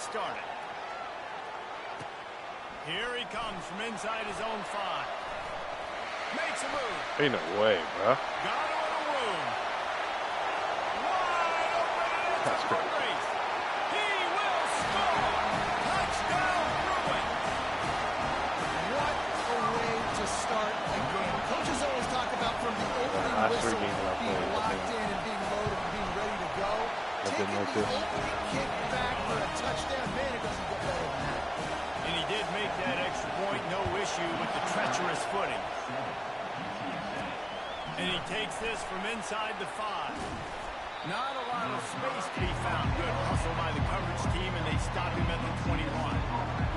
started. Here he comes from inside his own 5. Makes a move. Ain't no way, bro. Got him in a wound. Wide open. That's great. Race. He will score. Touchdown, Bruin. What a way to start a game. Coaches always talk about from the opening whistle being locked in and being loaded and being ready to go. Taking the opening kick back for a touchdown, man, it doesn't get better than that. And he did make that extra point, no issue with the treacherous footing. And he takes this from inside the 5. Not a lot of space to be found. Good hustle by the coverage team, and they stop him at the 21.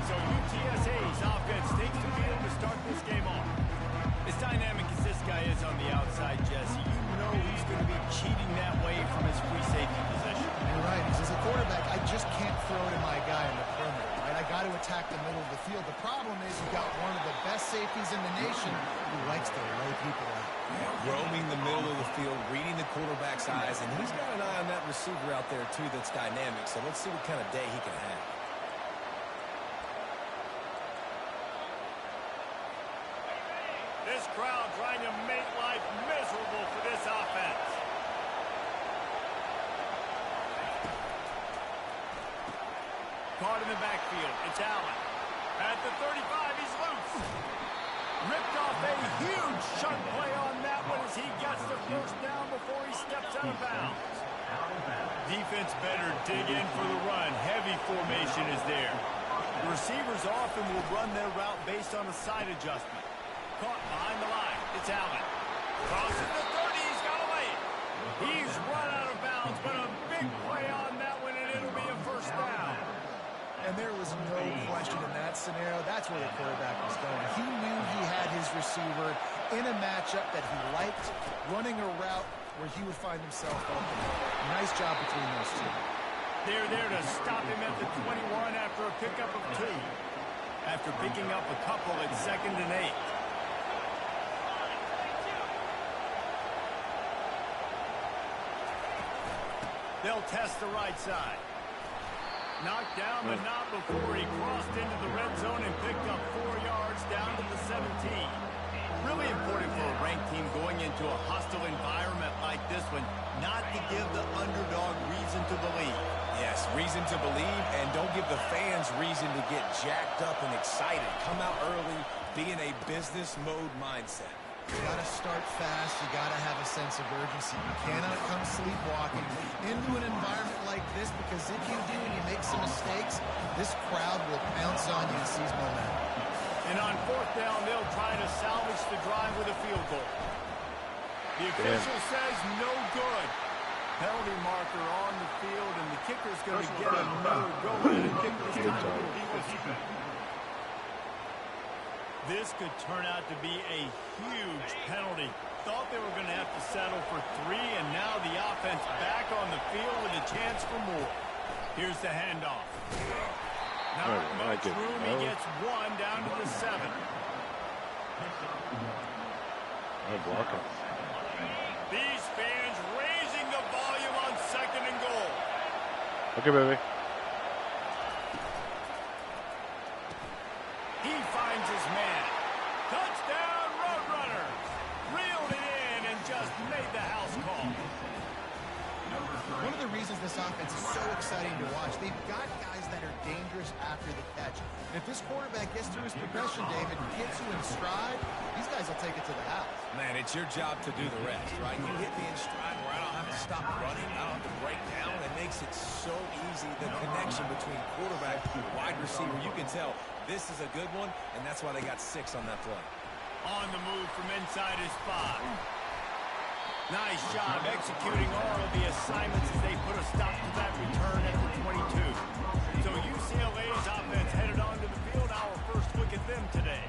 So UTSA's offense takes the field to start this game off. As dynamic as this guy is on the outside, Jesse, you know he's going to be cheating that way from his free safety position. You're right. As a quarterback, I just can't throw to my guy in the perimeter, right? I got to attack the middle of the field. The problem is you've got one of the best safeties in the nation who likes to lay people out. Yeah, roaming the middle of the field, reading the quarterback's eyes, and he's got an eye on that receiver out there, too, that's dynamic. So let's see what kind of day he can have. This crowd trying to make life miserable for this offense. Caught in the backfield. It's Allen. At the 35, he's loose. Ripped off a huge chunk play on that one as he gets the first down before he steps out of bounds. Defense better dig in for the run. Heavy formation is there. The receivers often will run their route based on a side adjustment. Caught behind the line. It's Allen. Crosses the 30. He's got to lay it. He's run out of bounds, but a big play on that one, and it'll be a first down. And there was no question in that scenario. That's where the quarterback was going. He knew he had his receiver in a matchup that he liked, running a route where he would find himself open. Nice job between those two. They're there to stop him at the 21 after a pickup of 2. After picking up a couple at 2nd and 8. They'll test the right side. Knocked down, but not before he crossed into the red zone and picked up 4 yards down to the 17. Really important for a ranked team going into a hostile environment like this one, not to give the underdog reason to believe. Yes, reason to believe, and don't give the fans reason to get jacked up and excited. Come out early, be in a business mode mindset. You got to start fast. You got to have a sense of urgency. You cannot come sleepwalking into an environment like this, because if you do and you make some mistakes, this crowd will pounce on you and seize momentum. And on 4th down, they'll try to salvage the drive with a field goal. The official says no good. Penalty marker on the field, and the kicker's going to get another go at it. Kick this time. This could turn out to be a huge penalty. Thought they were going to have to settle for 3, and now the offense back on the field with a chance for more. Here's the handoff. Not much room. He gets 1 down to the 7. No blocking. These fans raising the volume on 2nd and goal. Okay, baby. He finds his man. Touchdown, Roadrunners. Reeled it in and just made the house call. One of the reasons this offense is so exciting to watch, they've got guys that are dangerous after the catch. And if this quarterback gets through his progression, David, and gets you in stride, these guys will take it to the house. Man, it's your job to do the rest, right? You hit me in stride where I don't have to stop running. I don't have to break down. It makes it so easy, the connection between quarterback and wide receiver. You can tell this is a good one, and that's why they got 6 on that play. On the move from inside his 5. Nice job executing all of the assignments as they put a stop to that return at the 22. So UCLA's offense headed onto the field. Our first look at them today.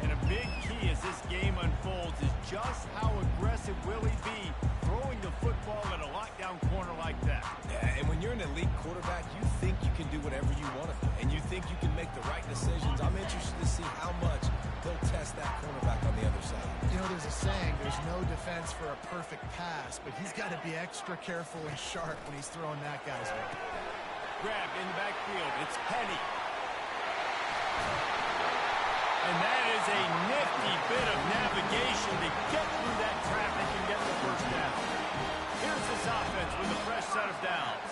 And a big key as this game unfolds is just how aggressive will he be throwing the football at a lockdown corner like that. Yeah, and when you're an elite quarterback, you think you can do whatever you want to do, and you think you can make the right decisions. I'm interested to see how much they'll test that cornerback on the other side. You know, there's a saying, there's no defense for a perfect pass, but he's got to be extra careful and sharp when he's throwing that guy's way. Grab in the backfield. It's Penny. And that is a nifty bit of navigation to get through that traffic and get the first down. Here's this offense with a fresh set of downs.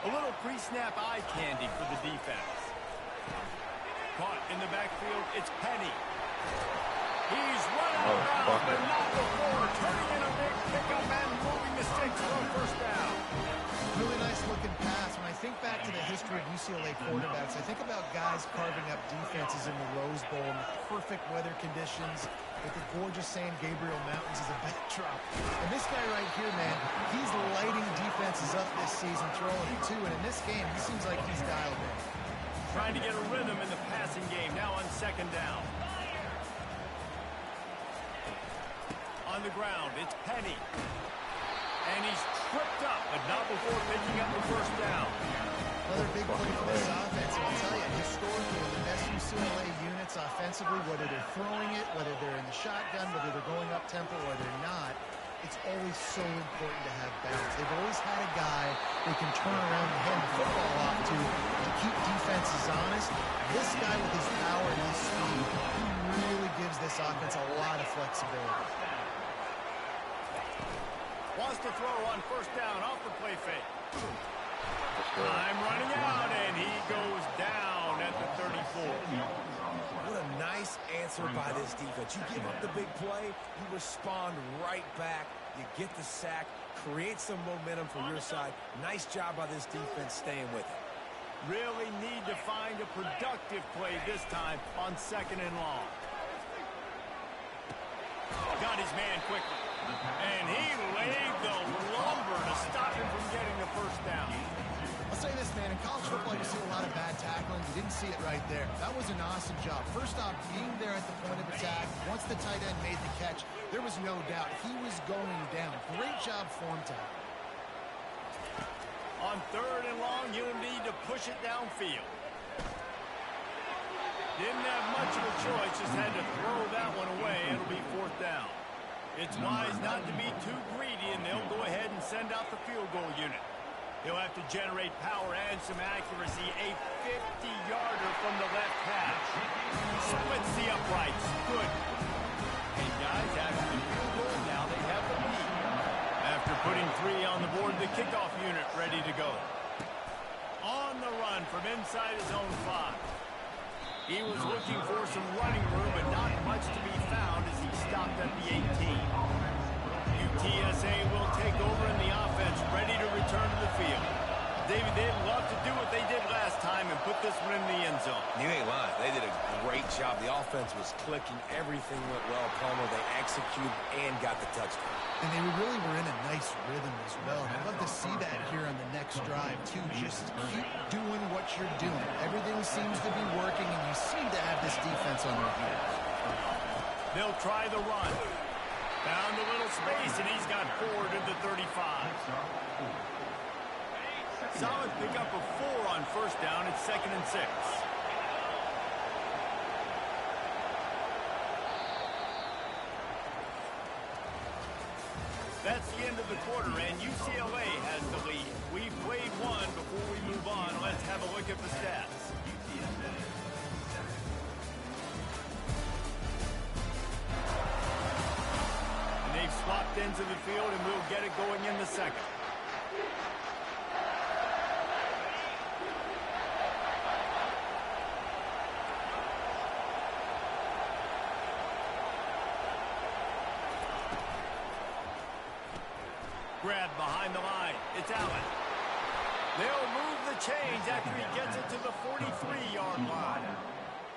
A little pre-snap eye candy for the defense. Caught in the backfield, it's Penny. He's run out of bounds, but not before. Turning in a big pickup and moving the sticks for a first down. Really nice looking pass. When I think back to the history of UCLA quarterbacks, I think about guys carving up defenses in the Rose Bowl in the perfect weather conditions with the gorgeous San Gabriel Mountains as a backdrop. And this guy right here, man, he's lighting defenses up this season, throwing it too. And in this game, he seems like he's dialed in. Trying to get a rhythm in the passing game, now on second down. On the ground, it's Penny. And he's tripped up, but not before picking up the first down. Another big play for this offense. And I'll tell you, historically, the best UCLA units offensively, whether they're throwing it, whether they're in the shotgun, whether they're going up tempo or they're not, it's always so important to have balance. They've always had a guy they can turn around and hand the football off to keep defenses honest. This guy with his power and his speed, he really gives this offense a lot of flexibility. Wants to throw on first down off the play fake. Time running out, and he goes down at the 34. What a nice answer by this defense. You give up the big play, you respond right back, you get the sack, create some momentum for your side. Nice job by this defense staying with it. Really need to find a productive play this time on second and long. Got his man quickly. And he laid the lumber to stop him from getting the first down. I'll say this, man. In college football, you see a lot of bad tackling. You didn't see it right there. That was an awesome job. First off, being there at the point of attack. Once the tight end made the catch, there was no doubt he was going down. Great job form time. On third and long, you'll need to push it downfield. Didn't have much of a choice, just had to throw that one away. It'll be fourth down. It's wise not to be too greedy, and they'll go ahead and send out the field goal unit. He'll have to generate power and some accuracy. A 50-yarder from the left hash. Splits the uprights. Good. And guys, after the field goal, now they have the lead. After putting 3 on the board, the kickoff unit ready to go. On the run from inside his own 5. He was looking for some running room, but not much to be found as he stopped at the 18. UTSA will take over in the offense, ready to return to the field. David, they'd love to do what they did last time and put this one in the end zone. You ain't lying. They did a great job. The offense was clicking. Everything went well. Palmer, they executed and got the touchdown. And they really were in a nice rhythm as well. I'd love to see that here on the next drive, too. Just keep doing what you're doing. Everything seems to be working, and you seem to have this defense on their heels. They'll try the run. Found a little space, and he's got forward at the 35. Solid pickup of 4 on first down. It's 2nd and 6. That's the end of the quarter, and UCLA has the lead. We played one. Before we move on, let's have a look at the stats. And they've swapped into the field, and we'll get it going in the second. Grab behind the line. It's Allen. They'll move the chains after he gets it to the 43-yard line.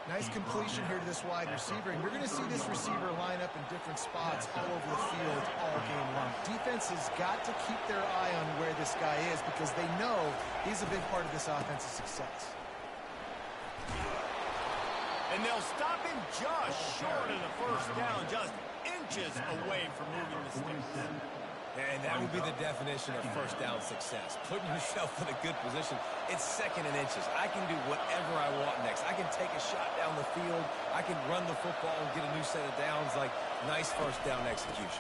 Nice completion here to this wide receiver, and you're going to see this receiver line up in different spots all over the field all game long. Defense has got to keep their eye on where this guy is because they know he's a big part of this offense's success. And they'll stop him just short of the first down, just inches away from moving the sticks. And that would be the definition of first down success. Putting yourself in a good position. It's 2nd and inches. I can do whatever I want next. I can take a shot down the field. I can run the football and get a new set of downs. Like, nice first down execution.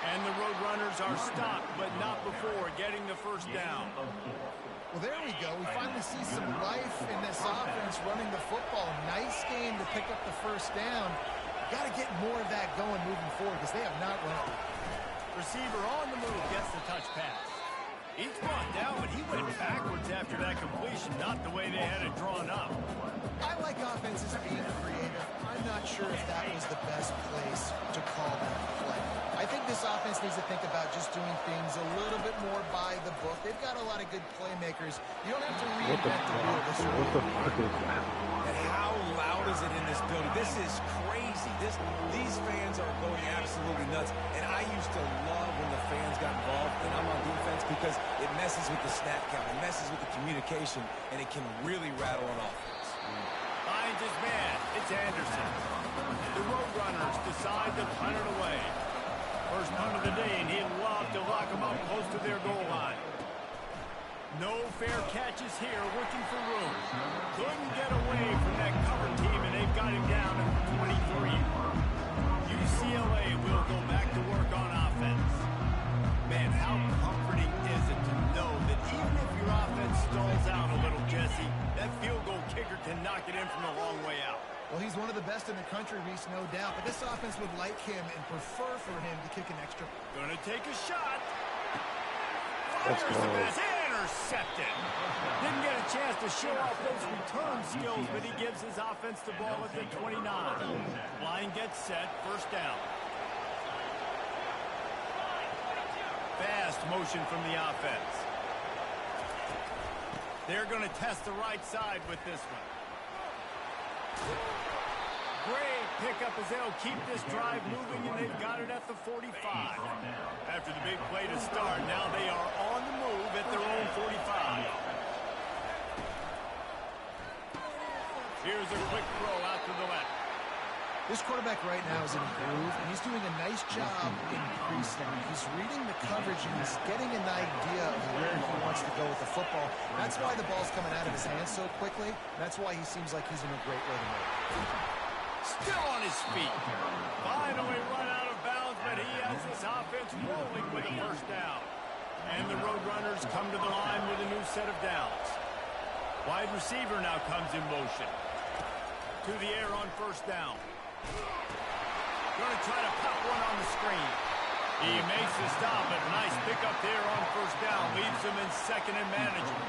And the Roadrunners are stopped, but not before getting the first down. Well, there we go. We finally see some life in this offense running the football. Nice game to pick up the first down. Got to get more of that going moving forward because they have not run it. Receiver on the move gets the touch pass. He's brought down, but he went backwards after that completion, not the way they had it drawn up. I like offenses being creative. I'm not sure if that was the best place to call that play. I think this offense needs to think about just doing things a little bit more by the book. They've got a lot of good playmakers. You don't have to reinvent the wheel. What the fuck is that? And how loud is it in this building? This is crazy. These fans are going absolutely nuts. And I used to love when the fans got involved and I'm on defense because it messes with the snap count. It messes with the communication, and it can really rattle an offense. Finds his man. It's Anderson. The Roadrunners decide to punt it away. First punt of the day, and he'd love to lock them up close to their goal line. No fair catches here, looking for room. Couldn't get away from that cover team, and they've got him down at 23. UCLA will go back to work on offense. Man, how comforting is it to know that even if your offense stalls out a little, Jesse, that field goal kicker can knock it in from a long way out. Well, he's one of the best in the country, Reese, no doubt. But this offense would like him and prefer for him to kick an extra. Gonna take a shot. Let's Fires go. the pass. Intercepted. Didn't get a chance to show off those return skills, but he gives his offense the ball at the 29. Line gets set. First down. Fast motion from the offense. They're going to test the right side with this one. Great pickup as they'll keep this drive moving, and they've got it at the 45. After the big play to start, now they are on the move at their own 45. Here's a quick throw out to the left. This quarterback right now is in a groove, and he's doing a nice job in pre-snap. He's reading the coverage, and he's getting an idea of where he wants to go with the football. That's why the ball's coming out of his hands so quickly. That's why he seems like he's in a great way to make it. Still on his feet. Finally run out of bounds, but he has this offense rolling with a first down. And the Roadrunners come to the line with a new set of downs. Wide receiver now comes in motion. To the air on first down. Going to try to pop one on the screen. He makes the stop, but nice pickup there on first down. Leaves him in second and manageable.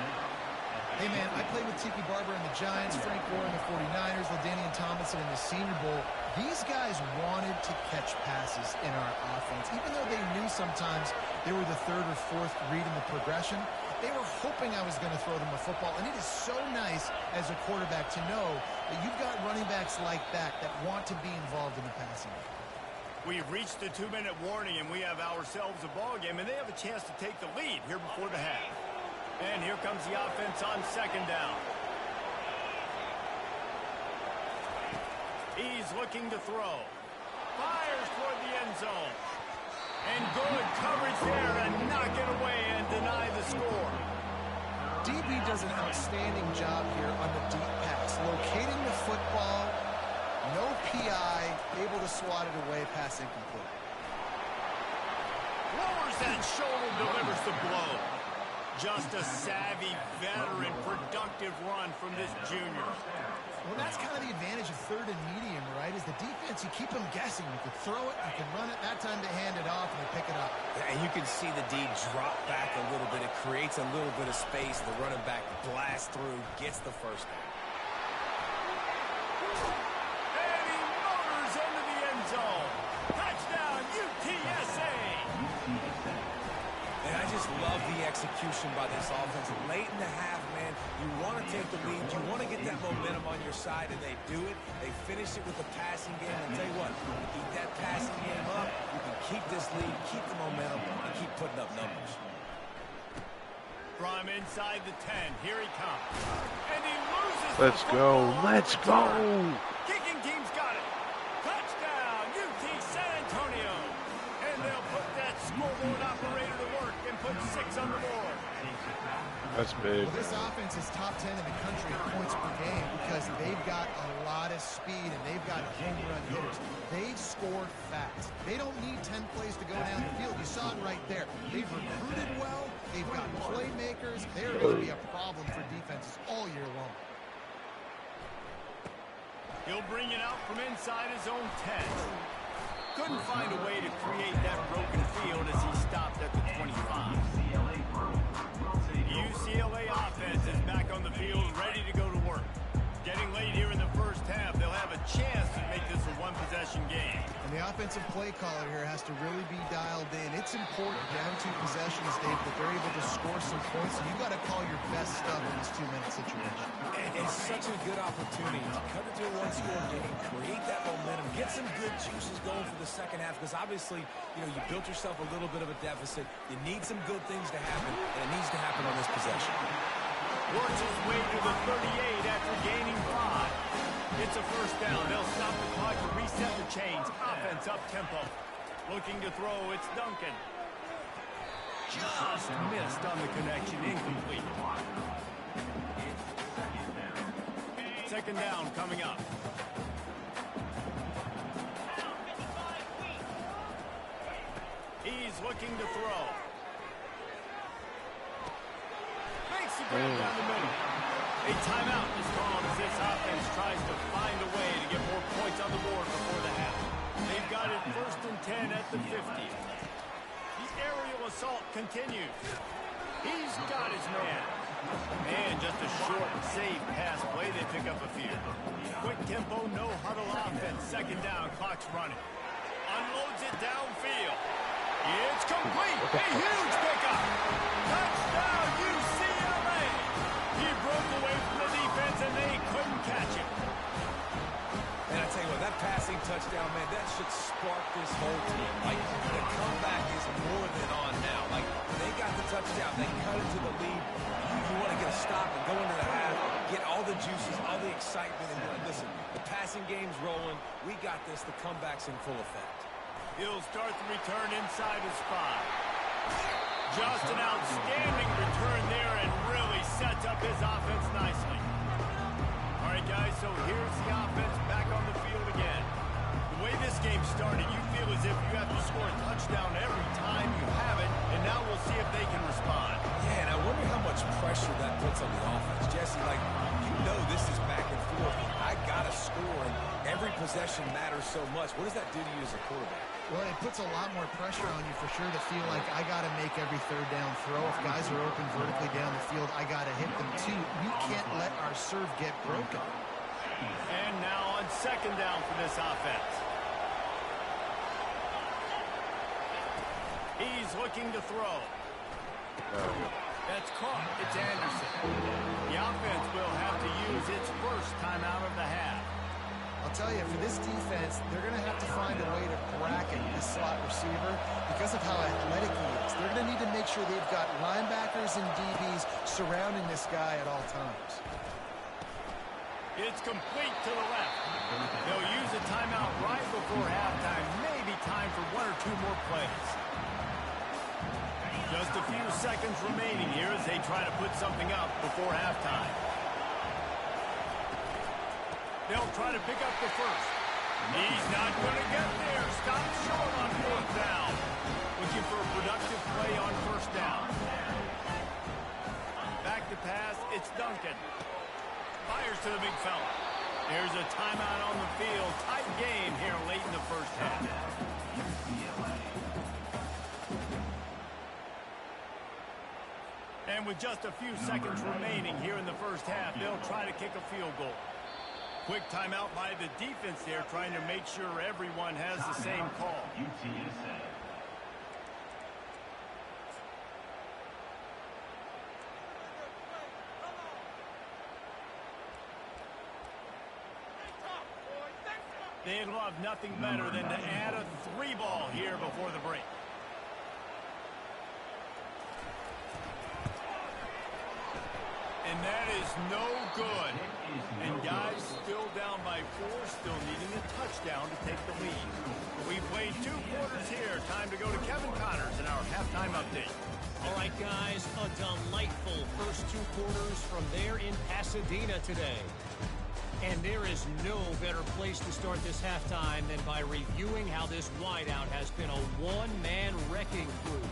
Hey, man, I played with Tiki Barber and the Giants, Frank Gore and the 49ers, LaDainian Tomlinson in the Senior Bowl. These guys wanted to catch passes in our offense. Even though they knew sometimes they were the third or fourth read in the progression, they were hoping I was going to throw them a football. And it is so nice as a quarterback to know that you've got running backs like that want to be involved in the passing game. We've reached the 2-minute warning, and we have ourselves a ball game, and they have a chance to take the lead here before the half. And here comes the offense on second down. He's looking to throw. Fires toward the end zone. And good coverage there to knock it away and deny the score. DB does an outstanding job here on the deep pass. Locating the football, no PI, able to swat it away, pass incomplete. Lowers that shoulder, delivers the blow. Just a savvy, veteran, productive run from this junior. Well, that's kind of the advantage of third and medium, right? Is the defense, you keep them guessing. You can throw it, you can run it. That time they hand it off and they pick it up. And you can see the D drop back a little bit. It creates a little bit of space. The running back blasts through, gets the first down. And he motors into the end zone. Touchdown, UTSA. And I just love the execution by this offense. Late in the half, man, you want to take the lead. You want to get that momentum on your side, and they do it. They finish it with the passing game. And tell you what, you keep that passing game up, you can keep this lead, keep the momentum, and keep putting up numbers. From inside the 10, here he comes. And he loses Let's the go. football. Let's go. Kicking team's got it. Touchdown, UT San Antonio. And they'll put that scoreboard operator to work and put 6 on the board. That's big. Well, this offense is top 10 in the country at points per game because they've got a lot of speed and they've got home run hitters. They've scored fast. fast. They don't need 10 plays to go down the field. You saw it right there. They've recruited well. They've got playmakers. They're going to be a problem for defenses all year long. He'll bring it out from inside his own 10. Couldn't find a way to create that broken field as he stopped at the 25. The UCLA offense is back on the field, ready to go to work. Getting late here in the first half, they'll have a chance to make this a one-possession game. And the offensive play caller here has to really be dialed in. It's important down to possessions, Dave, that they're able to score some points. So you got to call your best stuff in this 2-minute situation. It's such a good opportunity to cut it to a one-score game, create that momentum, get some good juices going for the second half, because obviously, you built yourself a little bit of a deficit. You need some good things to happen, and it needs to happen on this possession. Works his way to the 38 after gaining 5. It's a first down. They'll stop the clock to reset the chains. Offense up-tempo. Looking to throw, it's Duncan. Just missed on the connection, incomplete. Second down coming up. He's looking to throw. Makes the grab down the middle. A timeout is called as this offense tries to find a way to get more points on the board before the half. They've got it 1st and 10 at the 50. The aerial assault continues. He's got his man. And just a short, safe pass play. They pick up a few. Quick tempo, no huddle offense. Second down, clock's running. Unloads it downfield. It's complete. A huge pickup. Touchdown, UCLA. He broke away from the defense, and they couldn't catch him. And I tell you what, that passing touchdown, man, that should spark this whole team. Like, the comeback is more than on now. Like, they got the touchdown. They cut into the lead. You want to get a stop and go into the half, get all the juices, all the excitement, and be like, listen, the passing game's rolling. We got this. The comeback's in full effect. He'll start the return inside his 5. Just an outstanding return there and really sets up his offense nicely. All right, guys, so here's the offense back on the field again. The way this game started, you feel as if you have to score a touchdown every time you have it, and now we'll see if they can respond. Yeah, and I wonder how much pressure that puts on the offense. Jesse, like, this is back and forth. I got to score, and every possession matters so much. What does that do to you as a quarterback? Well, it puts a lot more pressure on you for sure to feel like I got to make every third down throw. If guys are open vertically down the field, I got to hit them too. You can't let our serve get broken. And now on second down for this offense. He's looking to throw. That's caught. It's Anderson. The offense will have to use its first timeout of the half. I'll tell you, for this defense, they're going to have to find a way to bracket this slot receiver because of how athletic he is. They're going to need to make sure they've got linebackers and DBs surrounding this guy at all times. It's complete to the left. They'll use a timeout right before halftime. Maybe time for 1 or 2 more plays. Just a few seconds remaining here as they try to put something up before halftime. They'll try to pick up the first. He's not going to get there. Stopped short on 4th down. Looking for a productive play on 1st down. Back to pass. It's Duncan. Fires to the big fella. There's a timeout on the field. Tight game here late in the first half. And with just a few seconds remaining here in the first half, they'll try to kick a field goal. Quick timeout by the defense there, trying to make sure everyone has the same call. UTSA. They'd love nothing better than to add a 3-ball here before the break. And that is no good. And guys still down by 4, still needing a touchdown to take the lead. We've played 2 quarters here. Time to go to Kevin Connors in our halftime update. All right, guys, a delightful first 2 quarters from there in Pasadena today. And there is no better place to start this halftime than by reviewing how this wideout has been a one-man wrecking crew.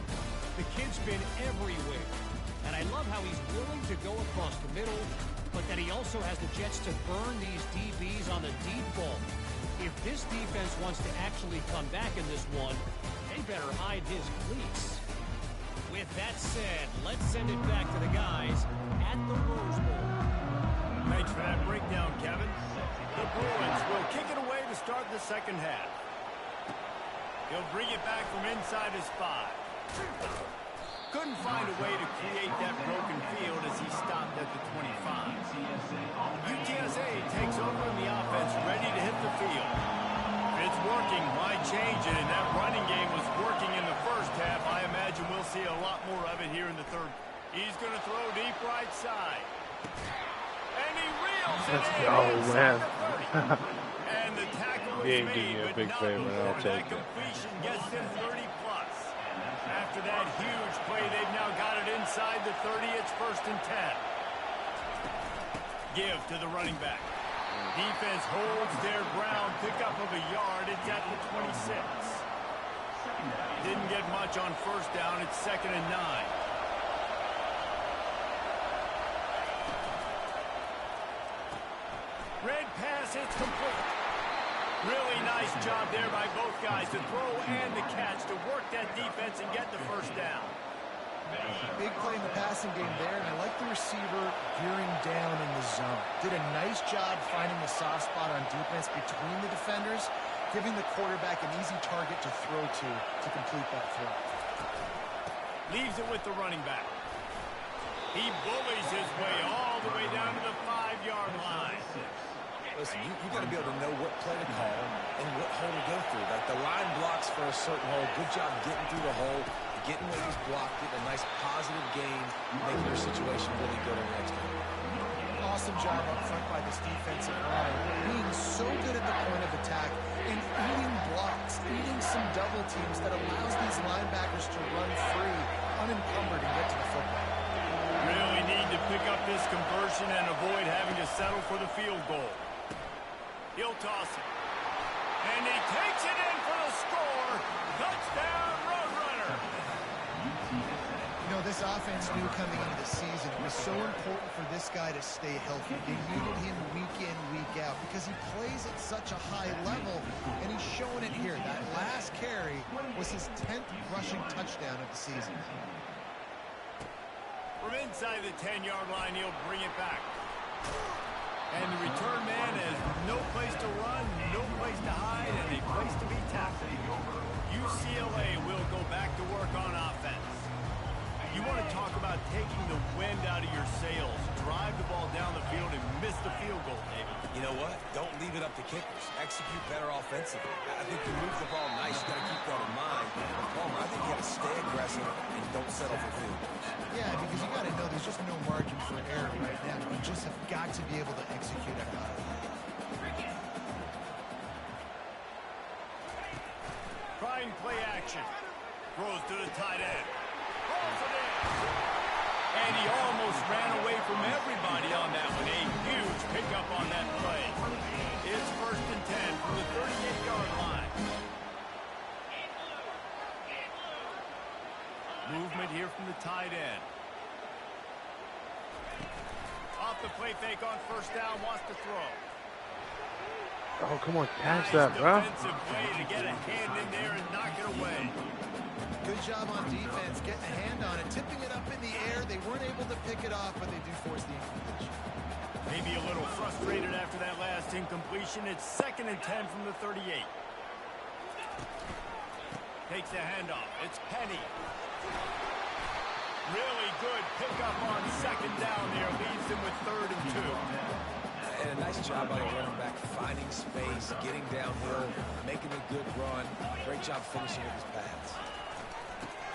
The kid's been everywhere. And I love how he's willing to go across the middle, but that he also has the jets to burn these DBs on the deep ball. If this defense wants to actually come back in this one, they better hide his cleats. With that said, let's send it back to the guys at the Rose Bowl. Thanks for that breakdown, Kevin. The Bruins will kick it away to start the second half. He'll bring it back from inside his 5. Couldn't find a way to create that broken field as he stopped at the 25. UTSA takes over in the offense, ready to hit the field. If it's working, why change it? And that running game was working in the first half. I imagine we'll see a lot more of it here in the third. He's going to throw deep right side. And he reels it in. Oh, man. And the tackle was He ain't made, giving you a but big not favor, I'll before take that it. completion gets him 30+. After that huge play, they've now got it inside the 30. It's 1st and 10. Give to the running back. Defense holds their ground. Pickup of a yard. It's at the 26. Didn't get much on 1st down. It's 2nd and 9. Red pass, it's complete. Really nice job there by both guys to throw and to catch, to work that defense and get the 1st down. Big play in the passing game there, and I like the receiver gearing down in the zone. Did a nice job finding the soft spot on defense between the defenders, giving the quarterback an easy target to throw to complete that throw. Leaves it with the running back. He bullies his way all the way down to the 5-yard line. Listen, you got to be able to know what play to call and what hole to go through. Like the line blocks for a certain hole. Good job getting through the hole, getting where he's blocked, getting a nice positive gain, making your situation really good on the next game. Awesome job up front by this defensive line, being so good at the point of attack and eating blocks, eating some double teams that allows these linebackers to run free, unencumbered, and get to the football. Really need to pick up this conversion and avoid having to settle for the field goal. He'll toss it. And he takes it in for the score. Touchdown, Roadrunner. You know, this offense knew coming into the season it was so important for this guy to stay healthy. They needed him week in, week out because he plays at such a high level, and he's showing it here. That last carry was his 10th rushing touchdown of the season. From inside the 10-yard line, he'll bring it back. And the return man has no place to run, no place to hide, and a place to be tackled. UCLA will go back to work on offense. You want to talk about taking the wind out of your sails. Drive the ball down the field and miss the field goal, David. You know what? Don't leave it up to kickers. Execute better offensively. I think you move the ball nice. You got to keep that in mind. But Palmer, I think you got to stay aggressive and don't settle for field goals. Yeah, because you got to know there's just no margin for error right now. You just have got to be able to execute at a high level. Trying play action. Throws to the tight end. Rolls it in. And he almost ran away from everybody on that one. A huge pickup on that play. It's 1st and 10 from the 38-yard line. Movement here from the tight end. Off the play fake on 1st down, wants to throw. Oh, come on, catch that, bro. Defensive play to get a hand in there and knock it away. Good job on defense, getting a hand on it, tipping it up in the air. They weren't able to pick it off, but they do force the incompletion. Maybe a little frustrated after that last incompletion. It's 2nd and 10 from the 38. Takes the handoff. It's Penny. Really good pickup on 2nd down there. Leaves him with 3rd and 2. And a nice job by the running back, finding space, getting downhill, making a good run. Great job finishing with his pads.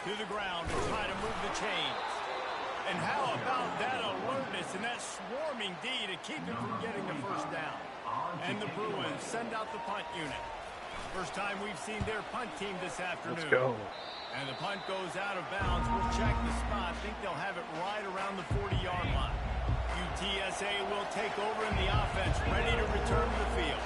To the ground to try to move the chains. And how about that alertness and that swarming D to keep him from getting the 1st down. And the Bruins send out the punt unit. First time we've seen their punt team this afternoon. Let's go. And the punt goes out of bounds. We'll check the spot. Think they'll have it right around the 40-yard line. UTSA will take over in the offense, ready to return to the field.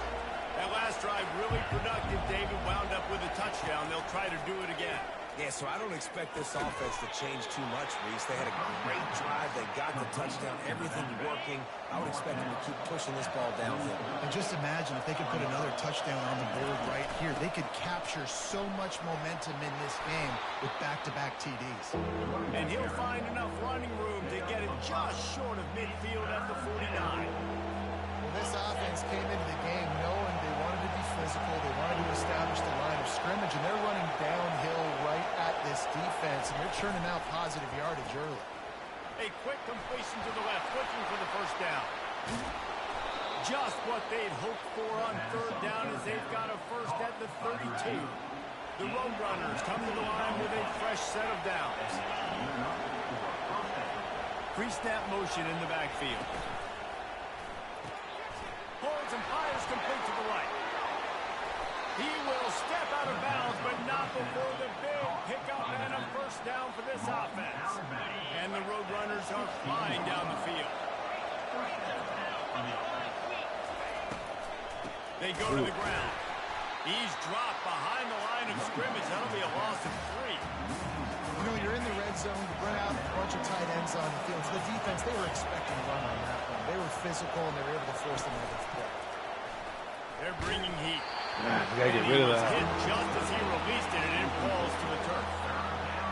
That last drive really productive. David wound up with a touchdown. They'll try to do it again. Yeah, so I don't expect this offense to change too much, Reese. They had a great drive. They got the touchdown. Everything working. I would expect them to keep pushing this ball downhill. And just imagine if they could put another touchdown on the board right here. They could capture so much momentum in this game with back-to-back TDs. And he'll find enough running room to get it just short of midfield at the 49. Well, this offense came into the game knowing they wanted to be physical. They wanted to establish the line of scrimmage, and they're running downhill right at this defense, and they're churning out positive yardage early. A quick completion to the left, looking for the first down. Just what they'd hoped for on third down as they've got a first at the 32. The Roadrunners come to the line with a fresh set of downs. Pre-snap motion in the backfield. Holds and fires complete to the right. He will step out of bounds, but not before the big pickup and a first down for this offense. And the Roadrunners are flying down the field. They go to the ground. He's dropped behind the line of scrimmage. That'll be a loss of 3. You know, you're in the red zone. You bring out a bunch of tight ends on the field. So the defense, they were expecting to run on that one. They were physical, and they were able to force the negative play. They're bringing heat. Yeah, you gotta get rid of that. Hit just as he released it, and it falls to the turf.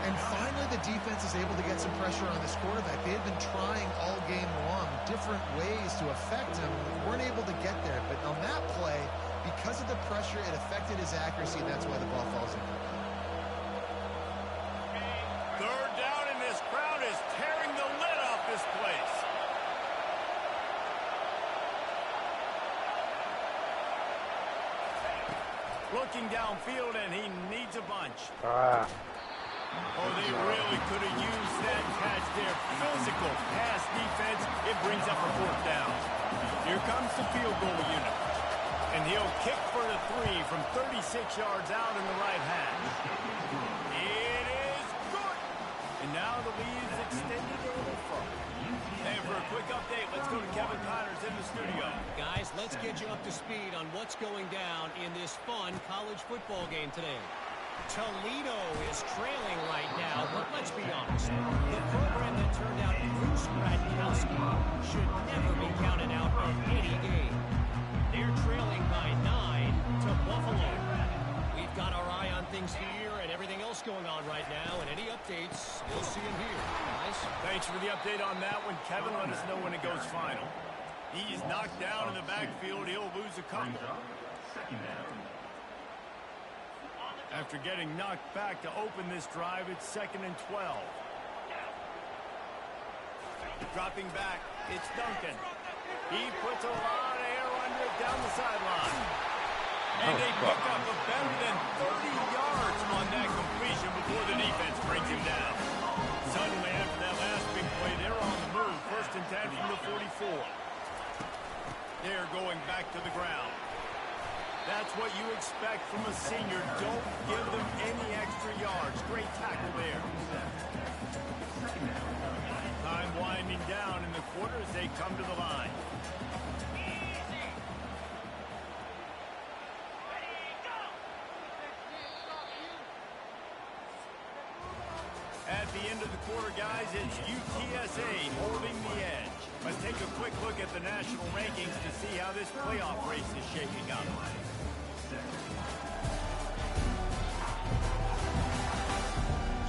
And finally, the defense is able to get some pressure on this quarterback. They had been trying all game long different ways to affect him. Weren't able to get there. But on that play, because of the pressure, it affected his accuracy, and that's why the ball falls in. Third down, and this crowd is tearing the lid off this place. Looking downfield, and he needs a bunch. Oh, they really could have used that catch there. Physical pass defense. It brings up a fourth down. Here comes the field goal unit. And he'll kick for the 3 from 36 yards out in the right hash. It is good. And now the lead is extended a little further. And for a quick update, let's go to Kevin Connors in the studio. Guys, let's get you up to speed on what's going down in this fun college football game today. Toledo is trailing right now, but let's be honest. The program that turned out Bruce Gradkowski should never be counted out of any game. They're trailing by 9 to Buffalo. We've got our eye on things here and everything else going on right now, and any updates, you'll see them here. Guys? Thanks for the update on that one. Kevin, let us know when it goes final. He's knocked down in the backfield. He'll lose a couple. After getting knocked back to open this drive, it's 2nd and 12. Dropping back, it's Duncan. He puts a lot of air under it down the sideline. And they pick up a better than 30 yards on that completion before the defense brings him down. Suddenly, after that last big play, they're on the move. 1st and 10 from the 44. They're going back to the ground. That's what you expect from a senior. Don't give them any extra yards. Great tackle there. Time winding down in the quarter as they come to the line. At the end of the quarter, guys, it's UTSA holding the edge. Let's take a quick look at the national rankings to see how this playoff race is shaping up.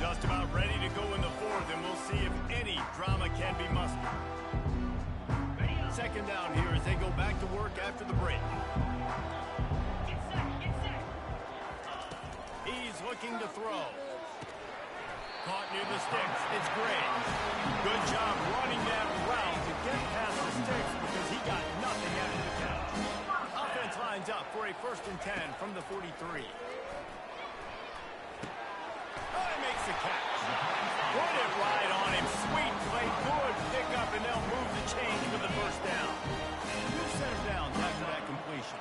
Just about ready to go in the 4th, and we'll see if any drama can be mustered. 2nd down here as they go back to work after the break. He's looking to throw. Caught near the sticks. It's Gray. Good job running that route to get past the sticks because he got nothing after the catch. Offense lines up for a 1st and 10 from the 43. Makes the catch. Put it right on him. Sweet play. Good pick up, and they'll move the chains for the first down. 2 center downs after that completion.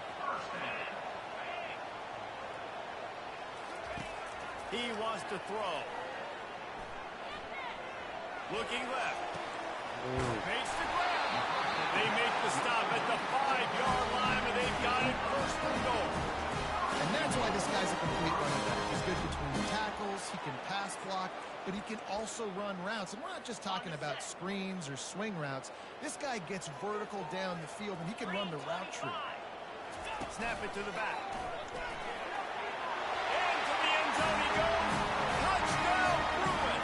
He wants to throw. Looking left. Makes the grab. They make the stop at the 5-yard line, and they've got it first and goal. And that's why this guy's a complete running back. He's good between the tackles, he can pass block, but he can also run routes. And we're not just talking about screens or swing routes. This guy gets vertical down the field, and he can run the route tree. Snap it to the back. Into the end zone he goes. Touchdown, Bruin.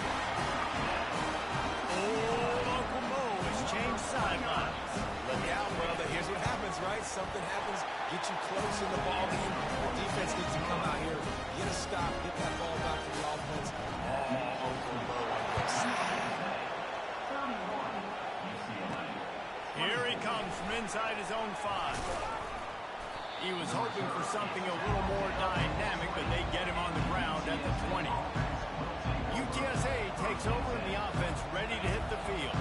Old Uncle Mo has changed sidelines. Look out, brother. Here's what happens, right? Something happens, get you close in the ball game. The defense needs to come out here, get a stop, get that ball back to the offense. Oh, Uncle Mo on this. Here he comes from inside his own 5. He was hoping for something a little more dynamic, but they get him on the ground at the 20. UTSA takes over in the offense, ready to hit the field.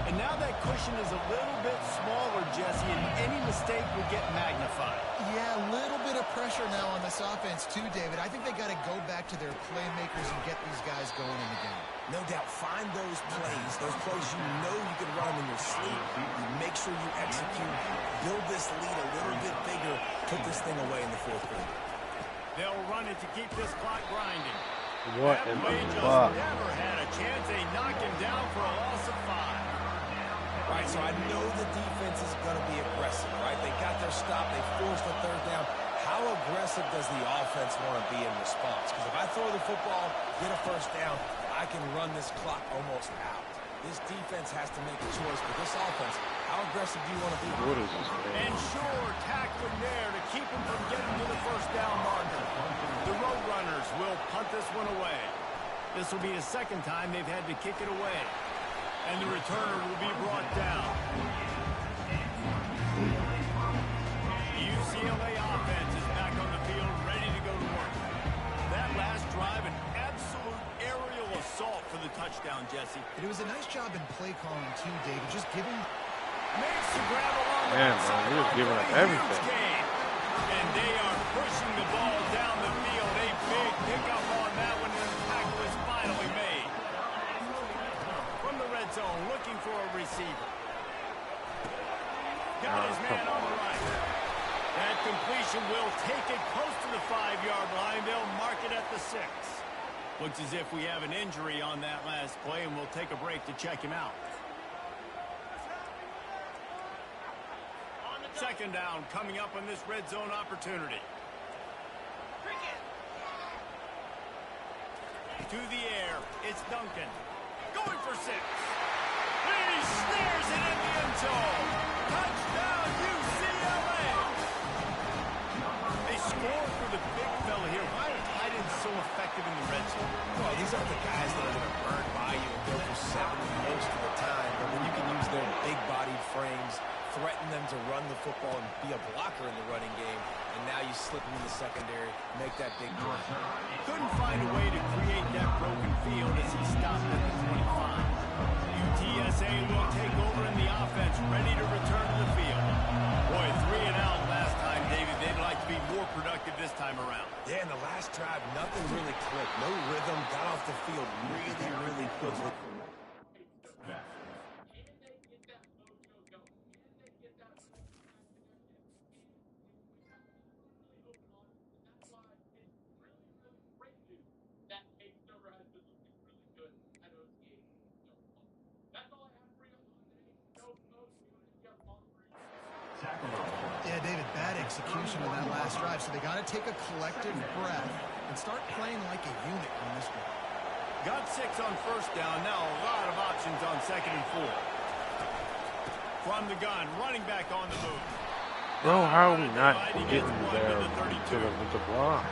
And now that cushion is a little bit smaller, Jesse, and any mistake would get magnified. Yeah, a little bit of pressure now on this offense too, David. I think they got to go back to their playmakers and get these guys going in the game. No doubt, find those plays you know you can run them in your sleep. You make sure you execute, build this lead a little bit bigger, put this thing away in the 4th quarter. They'll run it to keep this clock grinding. What That in play the just fuck? never had a chance. They knock him down for a loss of 5. Right, so I know the defense is going to be aggressive, right? They got their stop. They forced the 3rd down. How aggressive does the offense want to be in response? Because if I throw the football, get a 1st down, I can run this clock almost out. This defense has to make a choice. But this offense, how aggressive do you want to be? What is this, man? And sure, tackling there to keep him from getting to the 1st down marker. The Roadrunners will punt this one away. This will be the 2nd time they've had to kick it away. And the returner will be brought down. UCLA offense is back on the field, ready to go to work. That last drive, an absolute aerial assault for the touchdown, Jesse. It was a nice job in play calling too, David. Just giving... Makes the grab along the Man, outside he was line giving for up a huge everything. gain. And they are pushing the ball down the field. A big pickup on that one, and the tackle is finally made. From the red zone, looking for a receiver. Got his man on the right. That completion will take it close to the 5-yard line. They'll mark it at the 6. Looks as if we have an injury on that last play, and we'll take a break to check him out. 2nd down coming up on this red zone opportunity. To the air, it's Duncan. Going for 6. He snares it in the end zone. Touchdown, UCLA. They score for the big fella here. Why are tight ends so effective in the red zone? Well, these aren't the guys that are going to burn by you and go for 7 most of the time. But when you can use their big-bodied frames, threaten them to run the football and be a blocker in the running game, and now you slip them in the secondary, make that big play. Couldn't find a way to create that broken field as he stopped at the 25. UTSA will take over in the offense, ready to return to the field. Boy, 3 and out last time, David. They'd like to be more productive this time around. Yeah, in the last drive, nothing really clicked. No rhythm, got off the field really quickly. Yeah, David, bad execution on that last drive. So they got to take a collective breath and start playing like a unit on this one. Got 6 on 1st down. Now a lot of options on 2nd and 4. From the gun, running back on the move. Bro, how are we not getting there to the block?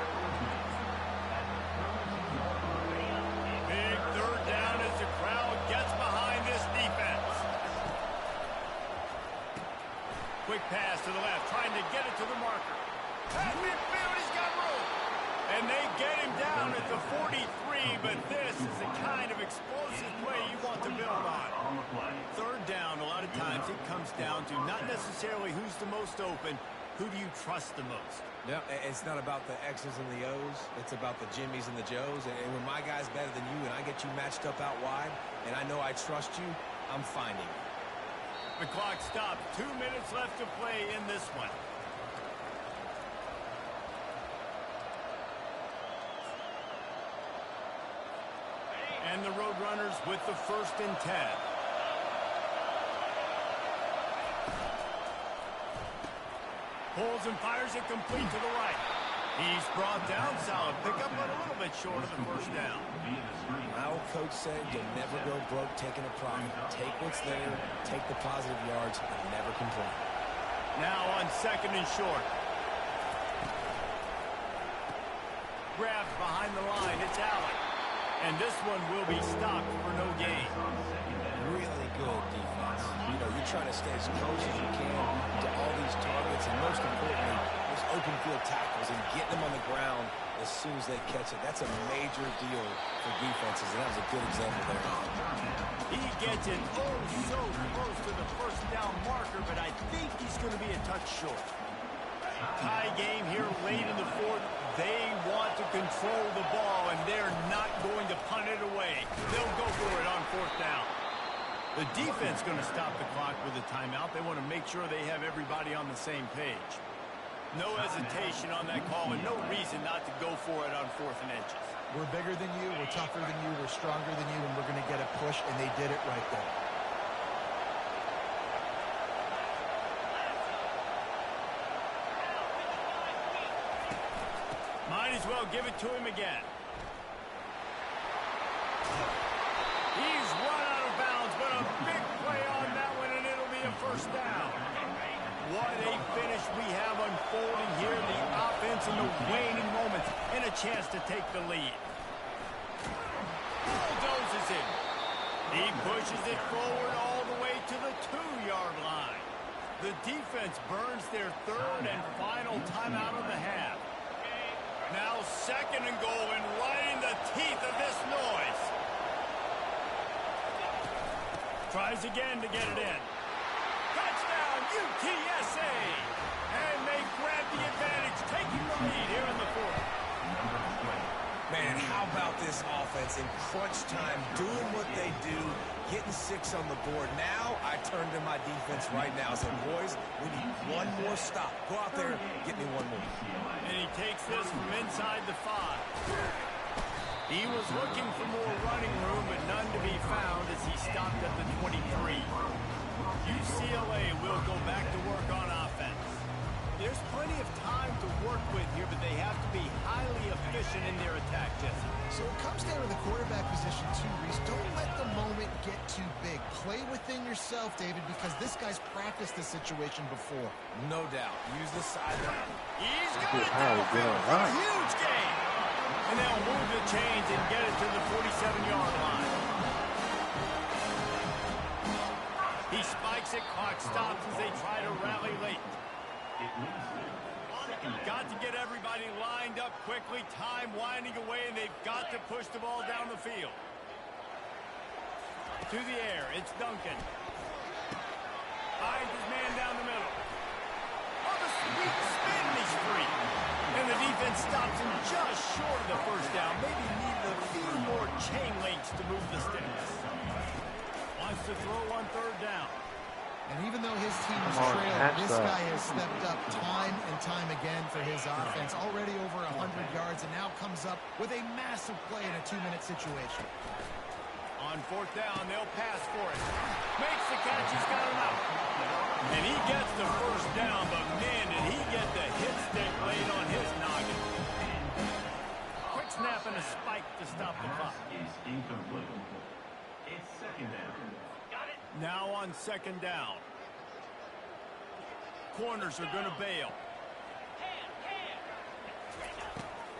Big 3rd down as the crowd gets behind this defense. Quick pass to the left, trying to get it to the marker. At midfield, he's got room. And they get him down at the 43, but this is the kind of explosive play you want to build on. 3rd down, a lot of times it comes down to not necessarily who's the most open, who do you trust the most? Yeah, it's not about the X's and the O's. It's about the Jimmys and the Joes. And when my guy's better than you and I get you matched up out wide, and I know I trust you, I'm finding you. The clock stopped. 2 minutes left to play in this one. And the Roadrunners with the 1st and 10. Pulls and fires it complete to the right. He's brought down. Solid pickup, but a little bit short of the 1st down. My old coach said you'll never go broke taking a profit. Take what's there, take the positive yards, and never complain. Now on 2nd and short. Grabs behind the line. It's Allen. And this one will be stopped for no gain. Really good defense. You know, you're trying to stay as close as you can to all these targets, and most importantly, those open field tackles and getting them on the ground as soon as they catch it. That's a major deal for defenses, and that was a good example there. He gets it so close to the 1st down marker, but I think he's going to be a touch short. Tie game here late in the 4th. They want to control the ball, and they're not going to punt it away. They'll go for it on 4th down. The defense going to stop the clock with a timeout. They want to make sure they have everybody on the same page. No hesitation on that call, and no reason not to go for it on 4th and inches. We're bigger than you, we're tougher than you, we're stronger than you, and we're going to get a push, and they did it right there. Might as well give it to him again. He's run out of bounds, but a big play on that one, and it'll be a 1st down. What a finish we have unfolding here. The offense in the waning moments and a chance to take the lead. Bulldozes it. He pushes it forward all the way to the 2-yard line. The defense burns their 3rd and final timeout of the half. Now 2nd and goal, and right in the teeth of this noise. Tries again to get it in. Touchdown, UTSA! And they grab the advantage, taking the lead here in the 4th. Man, how about this offense in crunch time, doing what they do, getting 6 on the board. Now I turn to my defense right now and say, boys, we need one more stop. Go out there, get me one more. And he takes this from inside the 5. He was looking for more running room, but none to be found as he stopped at the 23. UCLA will go back to work on offense. There's plenty of time to work with here, but they have to be highly efficient in their attack, Jesse. So it comes down to the quarterback position too, Reese. Don't let the moment get too big. Play within yourself, David, because this guy's practiced this situation before. No doubt. Use the sideline. He's got it downfield for a huge gain. And they'll move the chains and get it to the 47-yard line. He spikes it, clock stops as they try to rally late. Got to get everybody lined up quickly, time winding away, and they've got to push the ball down the field. To the air, it's Duncan. Finds his man down the middle. On the sweet spin, he's free. And the defense stops him just short of the 1st down. Maybe needed a few more chain links to move the sticks. Wants to throw on 3rd down. And even though his team is trailing, this guy has stepped up time and time again for his offense. Already over 100 yards, and now comes up with a massive play in a 2-minute situation. On 4th down, they'll pass for it. Makes the catch, he's got him out. And he gets the 1st down, but man, did he get the hit stick laid on his noggin. Quick snap and a spike to stop the clock. Is incomplete. It's 2nd down. Now on 2nd down. Corners are going to bail.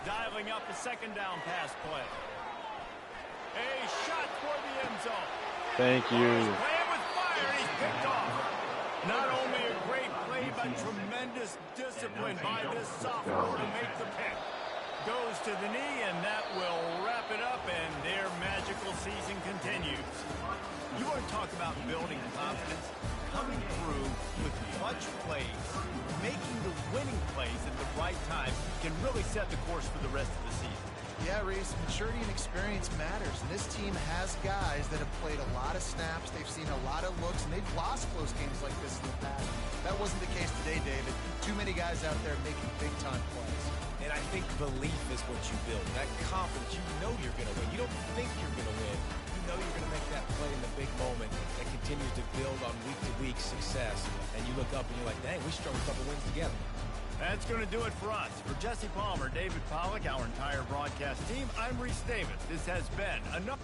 Dialing up a 2nd down pass play. A shot toward the end zone. Thank you. He's playing with fire, and he's picked off. Not only a great play, but tremendous discipline by this sophomore to make the pick. Goes to the knee, and that will wrap it up, and their magical season continues. You want to talk about building confidence? Coming through with clutch plays, making the winning plays at the right time can really set the course for the rest of the season. Yeah, Reese, maturity and experience matters, and this team has guys that have played a lot of snaps, they've seen a lot of looks, and they've lost close games like this in the past. That wasn't the case today, David. Too many guys out there making big-time plays. And I think belief is what you build. That confidence, you know you're going to win. You don't think you're going to win. You know you're going to make that play in the big moment that continues to build on week-to-week success. And you look up and you're like, dang, we strung a couple wins together. That's going to do it for us. For Jesse Palmer, David Pollack, our entire broadcast team, I'm Reese Davis. This has been another...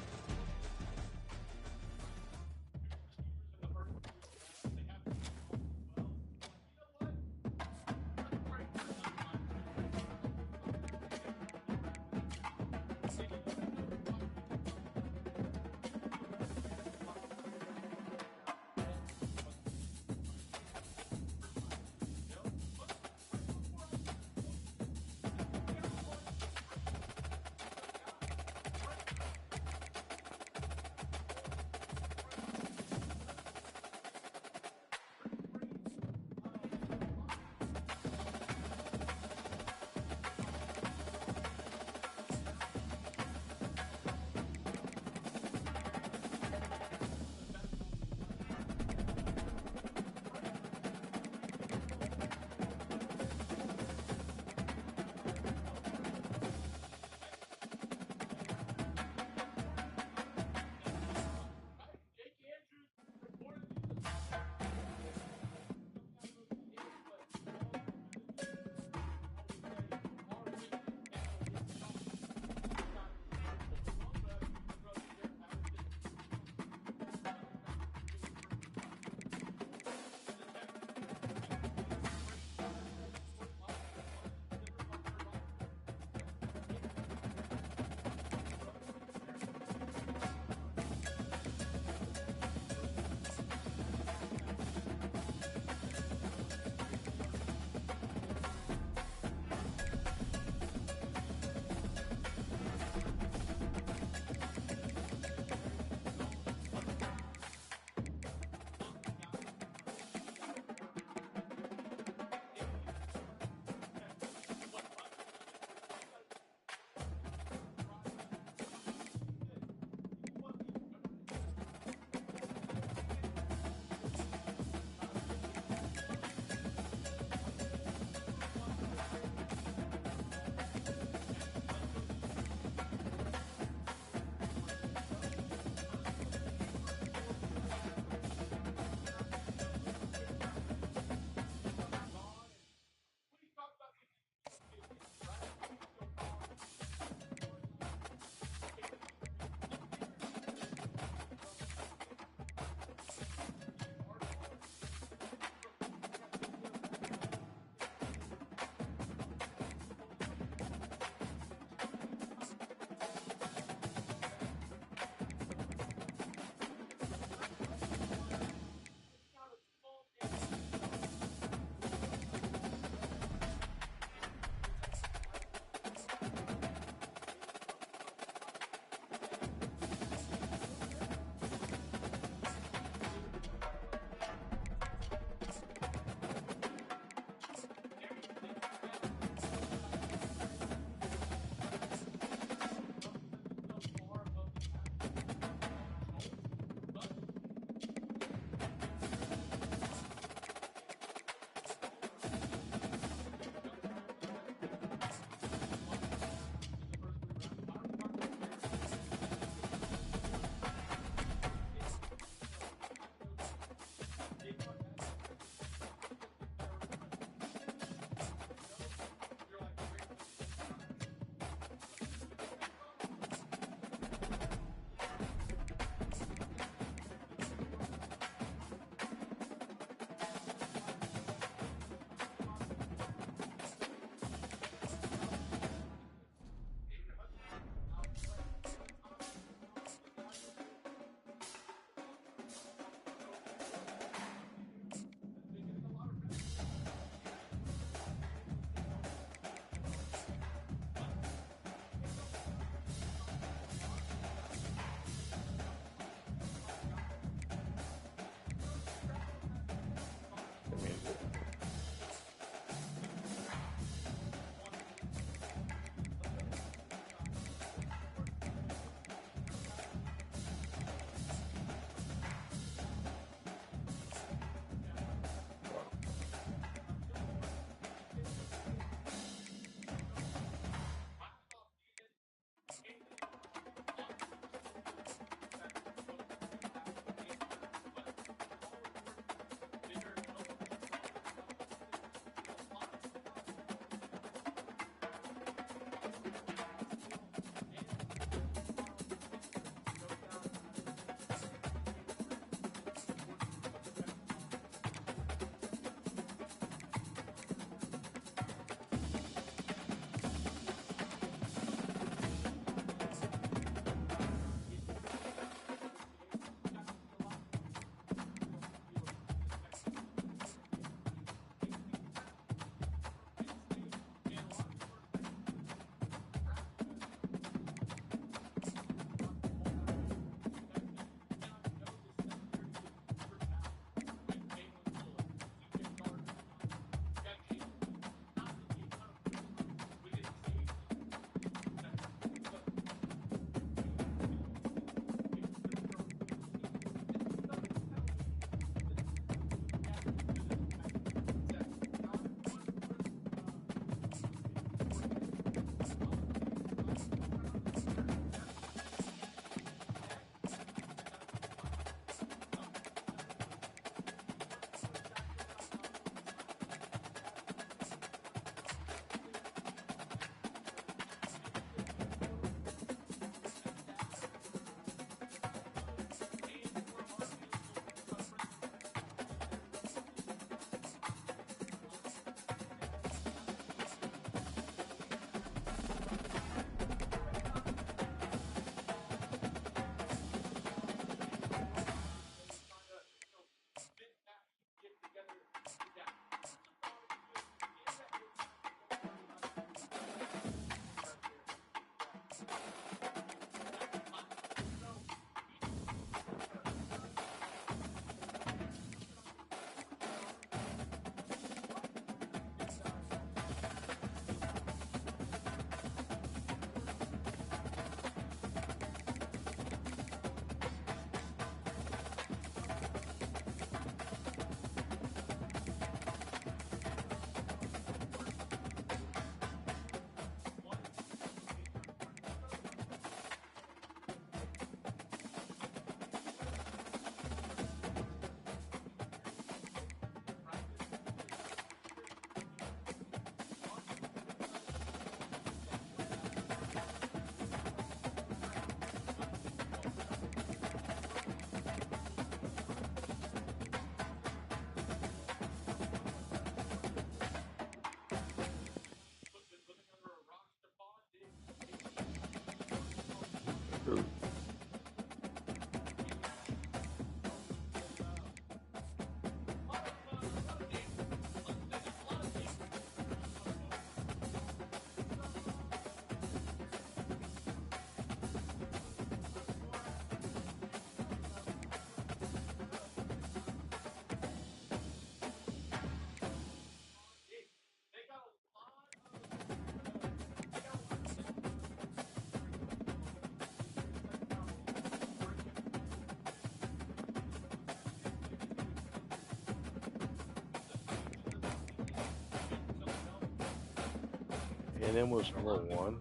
And then was number 1.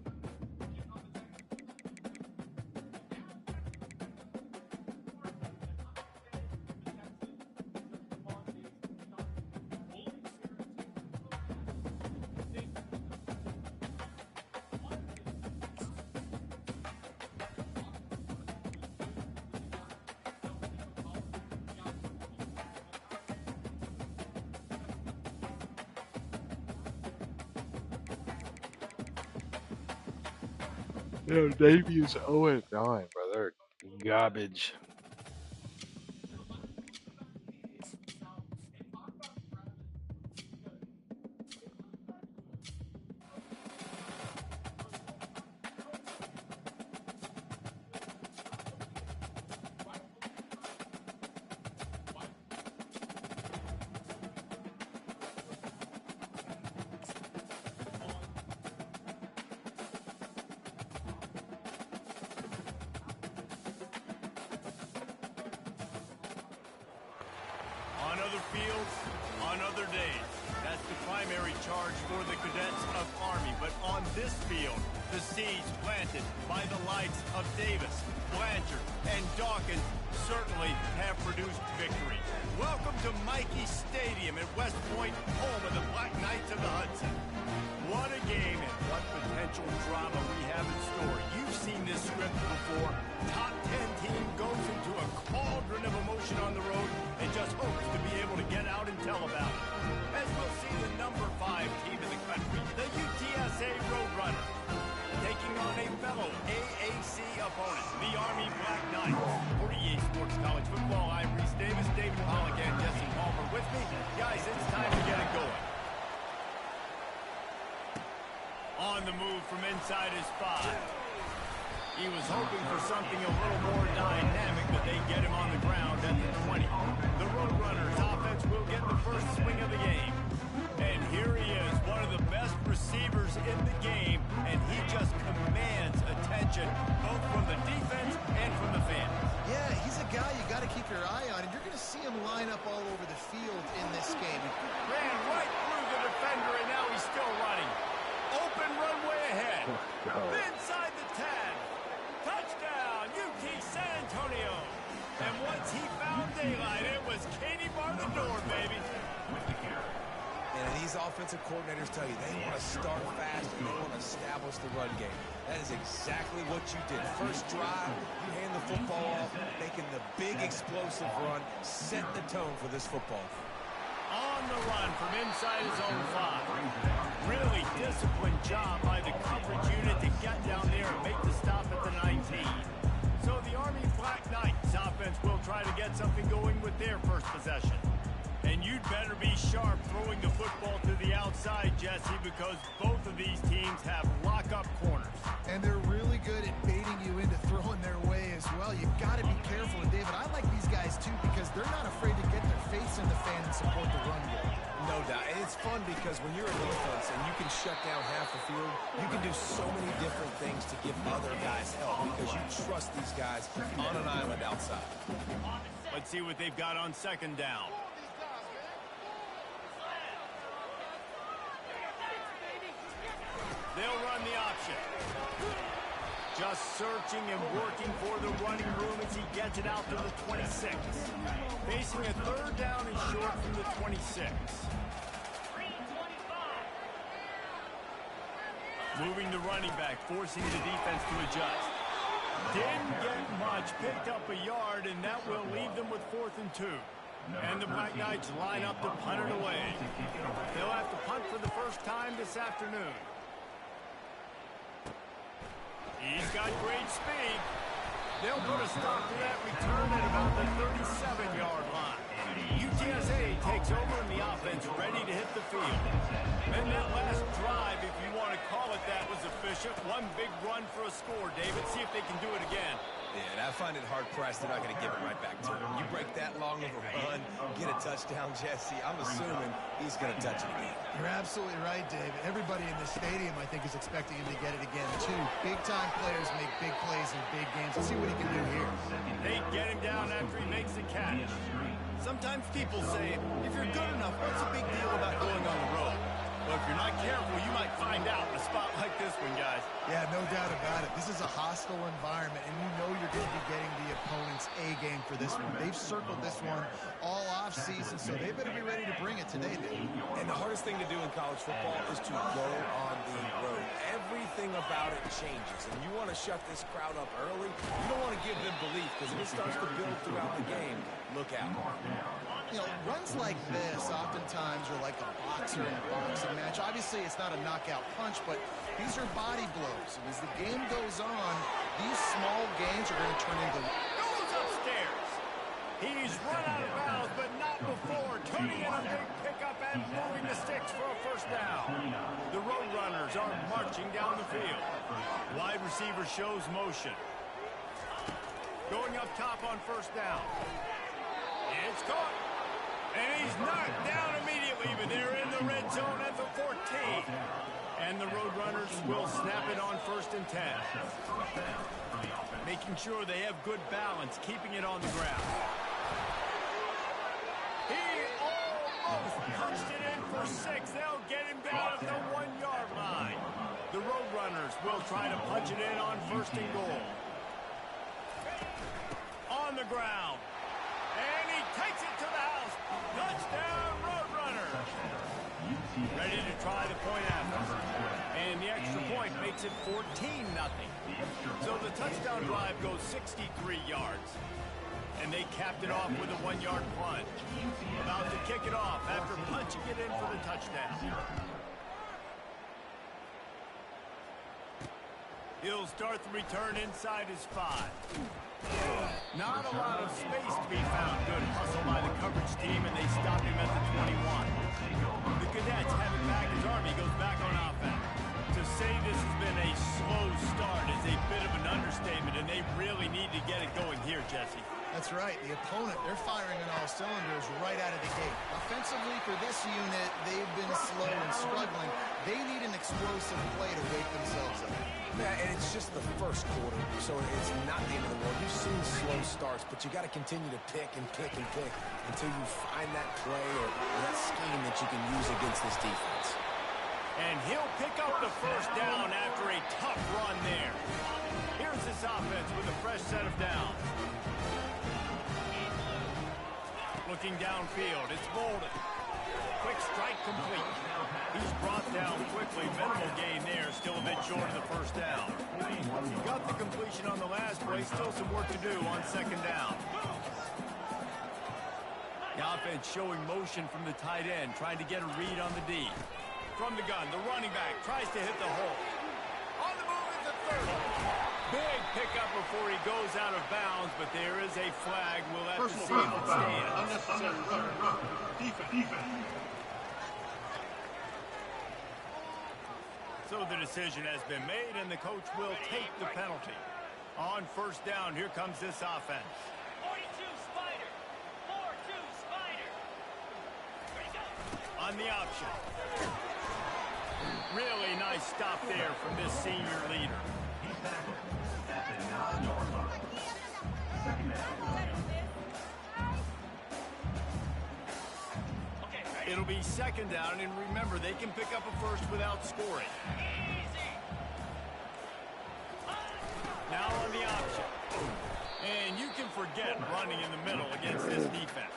Yeah, Navy is 0-9, brother. Garbage. On other fields, on other days. That's the primary charge for the cadets of Army. But on this field, the seeds planted by the likes of Davis, Blanchard, and Dawkins certainly have produced victory. Welcome to Mikey Stadium at West Point, home of the Black Knights of the Hudson. What a game and what potential drama we have in store. You've seen this script before. Top 10 team goes into a cauldron of emotion on the road and just hopes to be able to get out and tell about it. As we'll see the number 5 team in the country, the UTSA Roadrunner, taking on a fellow AAC opponent, the Army Black Knights. For EA Sports College Football, I'm Reese Davis, David Pollock, and Jesse Palmer with me. Guys, it's time to get it going. On the move from inside his 5. He was hoping for something a little more dynamic, but they get him on the ground at the 20. The Roadrunners offense will get the first swing of the game. And here he is, one of the best receivers in the game, and he just commands attention both from the defense and from the fans. Yeah, he's a guy you got to keep your eye on, and you're going to see him line up all over the field in this game. Ran right through the defender, and now he's still running. Open runway ahead. Inside the 10. Touchdown, UT San Antonio. And once he found daylight, it was Katie bar the door, baby. And these offensive coordinators tell you they want to start fast and they want to establish the run game. That is exactly what you did. First drive, you hand the football off, making the big explosive run, set the tone for this football. On the run from inside his own 5. Really disciplined job by the coverage unit to get down there and make the stop at the 19. So the Army Black Knights offense will try to get something going with their first possession. And you'd better be sharp throwing the football to the outside, Jesse, because both of these teams have lock-up corners. And they're really good at baiting you into throwing their way as well. You've got to be careful. And, David, I like these guys, too, because they're not afraid to get their face in the fan and support the run game. No doubt. And it's fun because when you're a defense and you can shut down half the field, you can do so many different things to give other guys help because you trust these guys on an island outside. Let's see what they've got on second down. They'll run the option. Just searching and working for the running room as he gets it out to the 26. Facing a third down and short from the 26. Moving the running back, forcing the defense to adjust. Didn't get much, picked up a yard, and that will leave them with 4th and 2. And the Black Knights line up to punt it away. They'll have to punt for the first time this afternoon. He's got great speed. They'll put a stop to that return at about the 37-yard line. UTSA takes over in the offense, ready to hit the field. And that last drive, if you want to call it that, was efficient. One big run for a score, David. See if they can do it again. Yeah, and I find it hard-pressed they're not going to give it right back to him. You break that long of a run, get a touchdown, Jesse, I'm assuming he's going to touch it again. You're absolutely right, David. Everybody in this stadium, I think, is expecting him to get it again, too. Big-time players make big plays in big games. Let's see what he can do here. They get him down after he makes the catch. Sometimes people say, if you're good enough, what's the big deal about going on the road? Well, if you're not careful, you might find out in a spot like this one, guys. Yeah, no doubt about it. This is a hostile environment, and you know you're going to be getting the opponent's A-game for this one. They've circled this one all off-season, so they better be ready to bring it today, man. And the hardest thing to do in college football is to go on the road. Everything about it changes, and you want to shut this crowd up early. You don't want to give them belief, because if it starts to build throughout the game, look out. You know, runs like this oftentimes are like a boxer in a boxing match. Obviously, it's not a knockout punch, but these are body blows. And as the game goes on, these small gains are going to turn into... Goes upstairs. He's run out of bounds, but not before. Turning in a big pickup and moving the sticks for a first down. The Roadrunners are marching down the field. Wide receiver shows motion. Going up top on first down. It's caught. And he's knocked down immediately, but they're in the red zone at the 14. And the Roadrunners will snap it on 1st and 10. Making sure they have good balance, keeping it on the ground. He almost punched it in for 6. They'll get him down at the 1-yard line. The Roadrunners will try to punch it in on 1st and goal. On the ground. And he takes it to the house. Touchdown, Roadrunners. Ready to try the point after. And the extra point makes it 14-0. So the touchdown drive goes 63 yards. And they capped it off with a 1-yard plunge. About to kick it off after punching it in for the touchdown. He'll start the return inside his 5. Not a lot of space to be found. Good hustle by the coverage team, and they stop him at the 21. The Cadets have it back as Army goes back on offense. To say this has been a slow start is a bit of an understatement, and they really need to get it going here, Jesse. That's right. The opponent, they're firing on all cylinders right out of the gate. Offensively, for this unit, they've been slow and struggling. They need an explosive play to wake themselves up. Yeah, and it's just the first quarter, so it's not the end of the world. You've seen slow starts, but you got to continue to pick and pick and pick until you find that play or that scheme that you can use against this defense. And he'll pick up the first down after a tough run there. Here's this offense with a fresh set of downs. Looking downfield, it's Bolden. Quick strike complete. He's brought down quickly. Minimal gain there. Still a bit short of the first down. He got the completion on the last play. Still some work to do on 2nd down. The offense showing motion from the tight end, trying to get a read on the D. From the gun, the running back tries to hit the hole. On the move at the 30. Big pickup before he goes out of bounds, but there is a flag. We'll have to see if it stands. Unnecessary run. Defense. So the decision has been made, and the coach will take the penalty. On 1st down, here comes this offense. 42 Spider. 4-2 Spider. On the option. Really nice stop there from this senior leader. He's tackled at the 9-yard line. 2nd down. It'll be 2nd down, and remember, they can pick up a first without scoring. Now on the option. And you can forget running in the middle against this defense.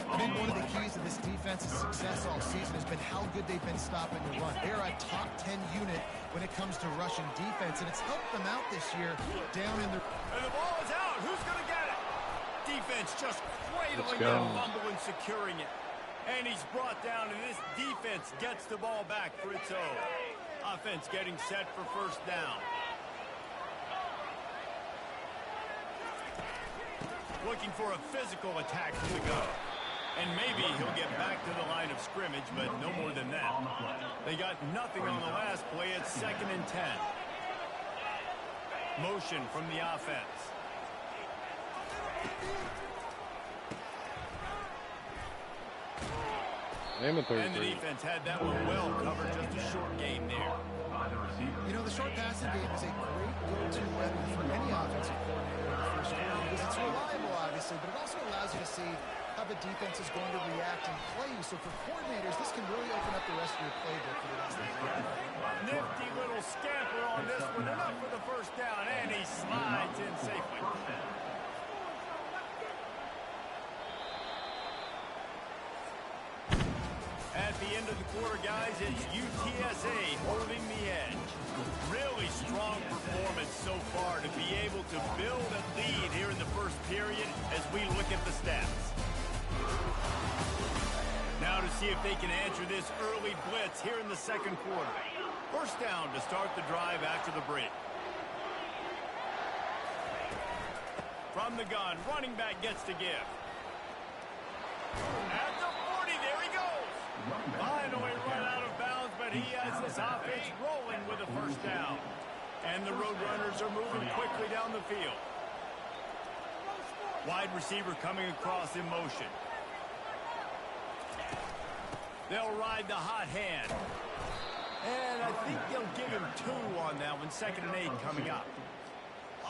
I think one of the keys to this defense's success all season has been how good they've been stopping the run. They're a top 10 unit when it comes to rushing defense, and it's helped them out this year down in the... And the ball is out. Who's going to get it? Defense just cradling that fumble and securing it. And he's brought down, and this defense gets the ball back for its own. Offense getting set for 1st down. Looking for a physical attack from the gun. And maybe he'll get back to the line of scrimmage, but no more than that. They got nothing on the last play. It's 2nd and 10. Motion from the offense. And the defense had that one well covered, just a short gain there. You know, the short passing game is a great go-to weapon for any offensive coordinator in the first quarter because it's reliable, obviously, but it also allows you to see how the defense is going to react and play you. So for coordinators, this can really open up the rest of your playbook for the rest of the game. Nifty little scamper on this one. Enough for the first down, and he slides in safely. At the end of the quarter, guys, it's UTSA holding the edge. Really strong performance so far to be able to build a lead here in the first period as we look at the stats. Now to see if they can answer this early blitz here in the second quarter. First down to start the drive after the break. From the gun, running back gets to give. At the 40, there he goes. Finally run out of bounds, but he has this offense rolling with a first down. And the Roadrunners are moving quickly down the field. Wide receiver coming across in motion. They'll ride the hot hand. And I think they'll give him 2 on that one. 2nd and 8 coming up.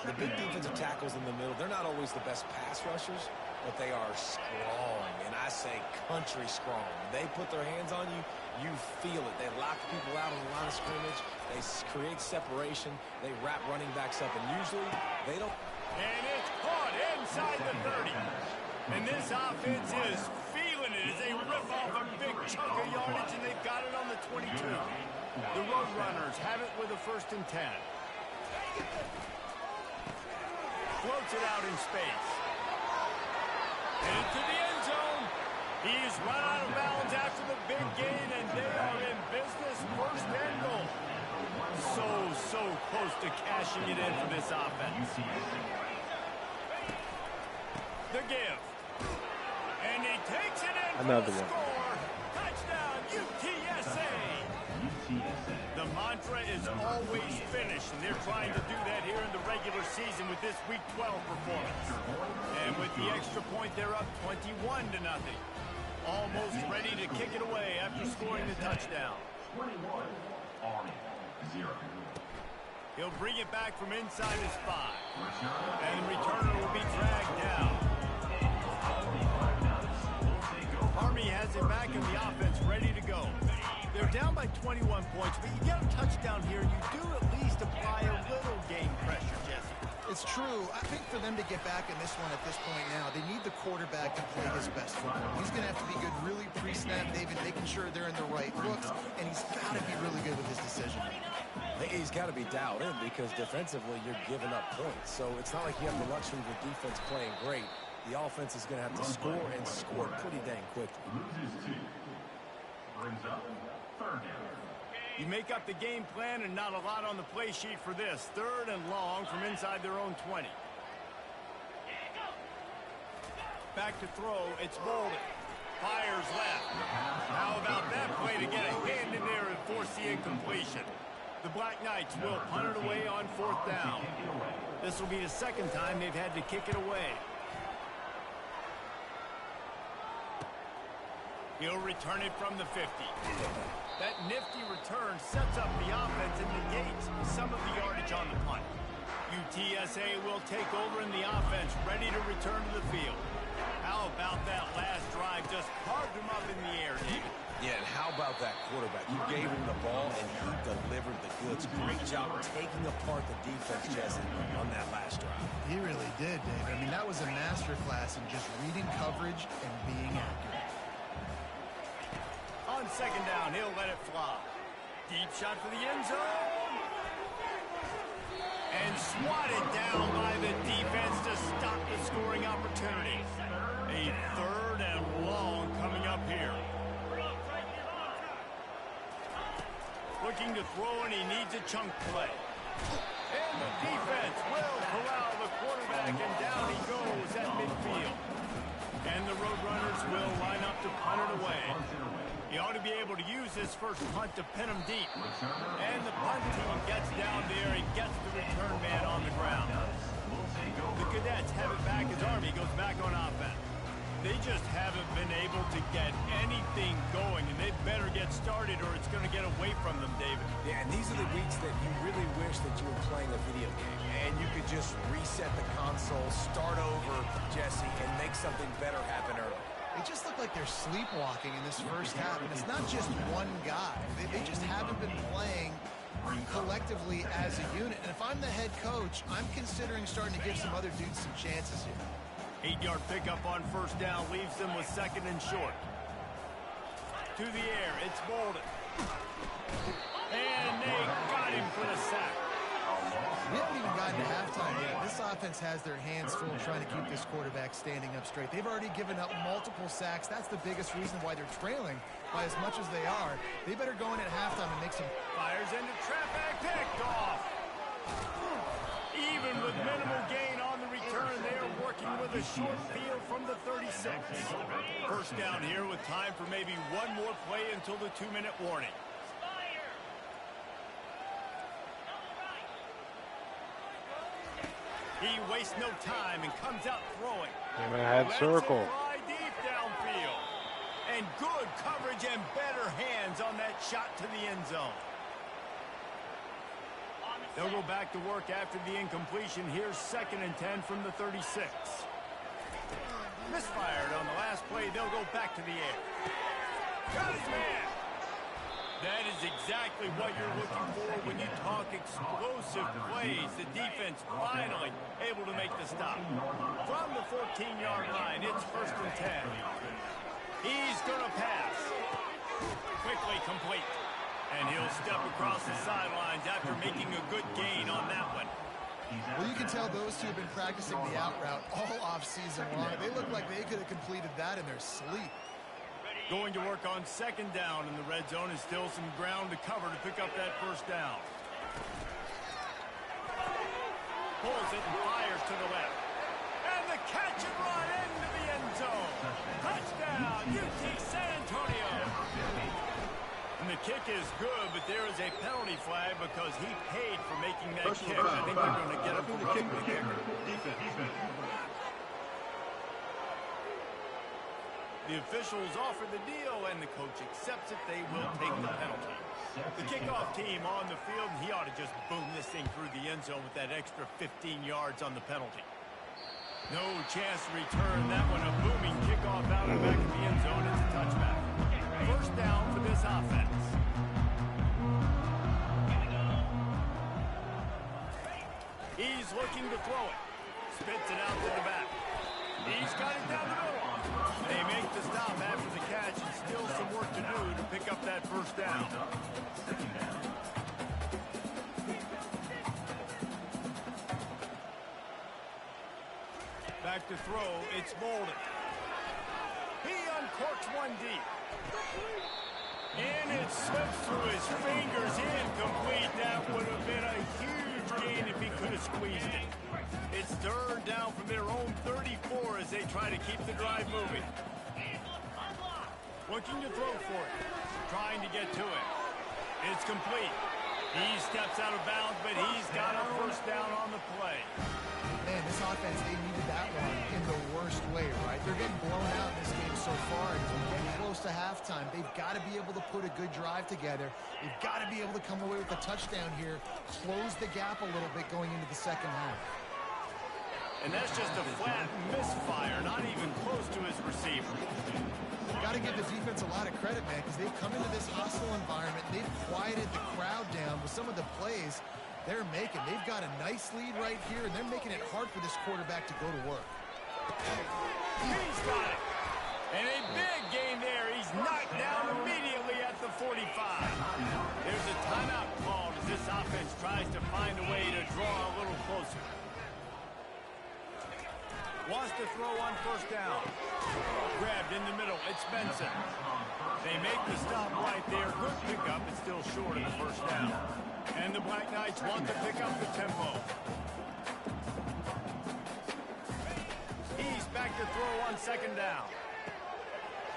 The big defensive tackles in the middle, they're not always the best pass rushers, but they are strong, and I say country strong. When they put their hands on you, you feel it. They lock people out on the line of scrimmage. They create separation. They wrap running backs up, and usually they don't. And it's caught inside the 30. And this offense is feeling it as they rip off a big chunk of yardage, and they've got it on the 22. The Roadrunners have it with a 1st and 10. Floats it out in space. Into the end zone. He's run out of bounds after the big gain, and they are in business. 1st and goal. So close to cashing it in for this offense. The give. And he takes it in Another for the one. score. Touchdown, UTSA. The mantra is always finish, and they're trying to do that here in the regular season with this Week 12 performance. And with the extra point, they're up 21-0. Almost ready to kick it away after scoring the touchdown. 21, Army, 0. He'll bring it back from inside his 5. And the returner will be dragged down. Army has it back in the offense, ready to go. They're down by 21 points, but you get a touchdown here, and you do at least apply a little game pressure, Jesse. It's true. I think for them to get back in this one at this point now, they need the quarterback to play his best football. He's going to have to be good really pre-snap, David, making sure they're in the right looks, and he's got to be really good with his decision. He's got to be dialed in because defensively you're giving up points. So it's not like you have the luxury of the defense playing great. The offense is going to have to score and score pretty dang quickly. Loses 2. Brings up 3rd down. You make up the game plan and not a lot on the play sheet for this. 3rd and long from inside their own 20. Back to throw. It's Bolden. Fires left. How about that play to get a hand in there and force the incompletion? The Black Knights will punt it away on 4th down. This will be the 2nd time they've had to kick it away. He'll return it from the 50. That nifty return sets up the offense and negates some of the yardage on the punt. UTSA will take over in the offense, ready to return to the field. How about that last drive? Just carved him up in the air, David. Yeah, and how about that quarterback? You gave him the ball, and he delivered the goods. Great job taking apart the defense, Jesse, on that last drive. He really did, David. I mean, that was a masterclass in just reading coverage and being accurate. On 2nd down, he'll let it fly. Deep shot for the end zone. And swatted down by the defense to stop the scoring opportunity. A 3rd and long coming up here. Looking to throw, and he needs a chunk play. And the defense will corral the quarterback, and down he goes at midfield. And the Roadrunners will line up to punt it away. He ought to be able to use this first punt to pin him deep. And the punt team gets down there and gets the return man on the ground. The Cadets have it back as Army goes back on offense. They just haven't been able to get anything going, and they better get started or it's going to get away from them, David. Yeah, and these are the weeks that you really wish that you were playing a video game, and you could just reset the console, start over, Jesse, and make something better happen early. They just look like they're sleepwalking in this first half, and it's not just one guy. They just haven't been playing collectively as a unit. And if I'm the head coach, I'm considering starting to give some other dudes some chances here. 8-yard pickup on first down leaves them with 2nd and short. To the air, it's Bolden. And they got him for the sack. We haven't even gotten to halftime yet. This offense has their hands full trying to keep this quarterback standing up straight. They've already given up multiple sacks. That's the biggest reason why they're trailing by as much as they are. They better go in at halftime and make some... Fires into traffic, picked off. Even with minimal gain on the return, they are working with a short field from the 36. First down here with time for maybe one more play until the 2-minute warning. He wastes no time and comes out throwing. And I had circle. Fly deep downfield. And good coverage and better hands on that shot to the end zone. They'll go back to work after the incompletion. Here's 2nd and 10 from the 36. Misfired on the last play. They'll go back to the air. Got his man. That is exactly what you're looking for when you talk explosive plays. The defense finally able to make the stop. From the 14-yard line, it's 1st and 10. He's going to pass. Quickly complete. And he'll step across the sidelines after making a good gain on that one. Well, you can tell those two have been practicing the out route all off-season long. They look like they could have completed that in their sleep. Going to work on 2nd down in the red zone is still some ground to cover to pick up that first down. Pulls it and fires to the left. And the catch and run into the end zone. Touchdown, UT San Antonio. And the kick is good, but there is a penalty flag because he paid for making that kick. I think they're going to get him for roughing the kicker. The officials offer the deal, and the coach accepts it. They will take the penalty. The kickoff team on the field, and he ought to just boom this thing through the end zone with that extra 15 yards on the penalty. No chance to return that one. A booming kickoff out of the back of the end zone. It's a touchback. First down for this offense. He's looking to throw it. Spits it out to the back. He's got it down the middle. They make the stop after the catch, and still some work to do to pick up that first down. Back to throw, it's Bolden. He uncorks one deep. And it slips through his fingers, incomplete. That would have been a huge gain if he could have squeezed it. It's 3rd down from their own 34 as they try to keep the drive moving. Looking to throw for it. Trying to get to it. It's complete. He steps out of bounds, but he's got a first down on the play. Man, this offense, they needed that one in the worst way, right? They're getting blown out in this game so far. And as we get close to halftime, they've got to be able to put a good drive together. They've got to be able to come away with a touchdown here, close the gap a little bit going into the second half. And that's just a flat misfire, not even close to his receiver. Got to give the defense a lot of credit, man, because they've come into this hostile environment. They've quieted the crowd down with some of the plays they're making. They've got a nice lead right here, and they're making it hard for this quarterback to go to work. He's got it. And a big gain there. He's knocked down immediately at the 45. There's a timeout called as this offense tries to find a way to draw a little closer. Wants to throw on first down. Grabbed in the middle. It's Benson. They make the stop right there. Good pickup. It's still short of the first down. And the Black Knights want to pick up the tempo. He's back to throw on 2nd down.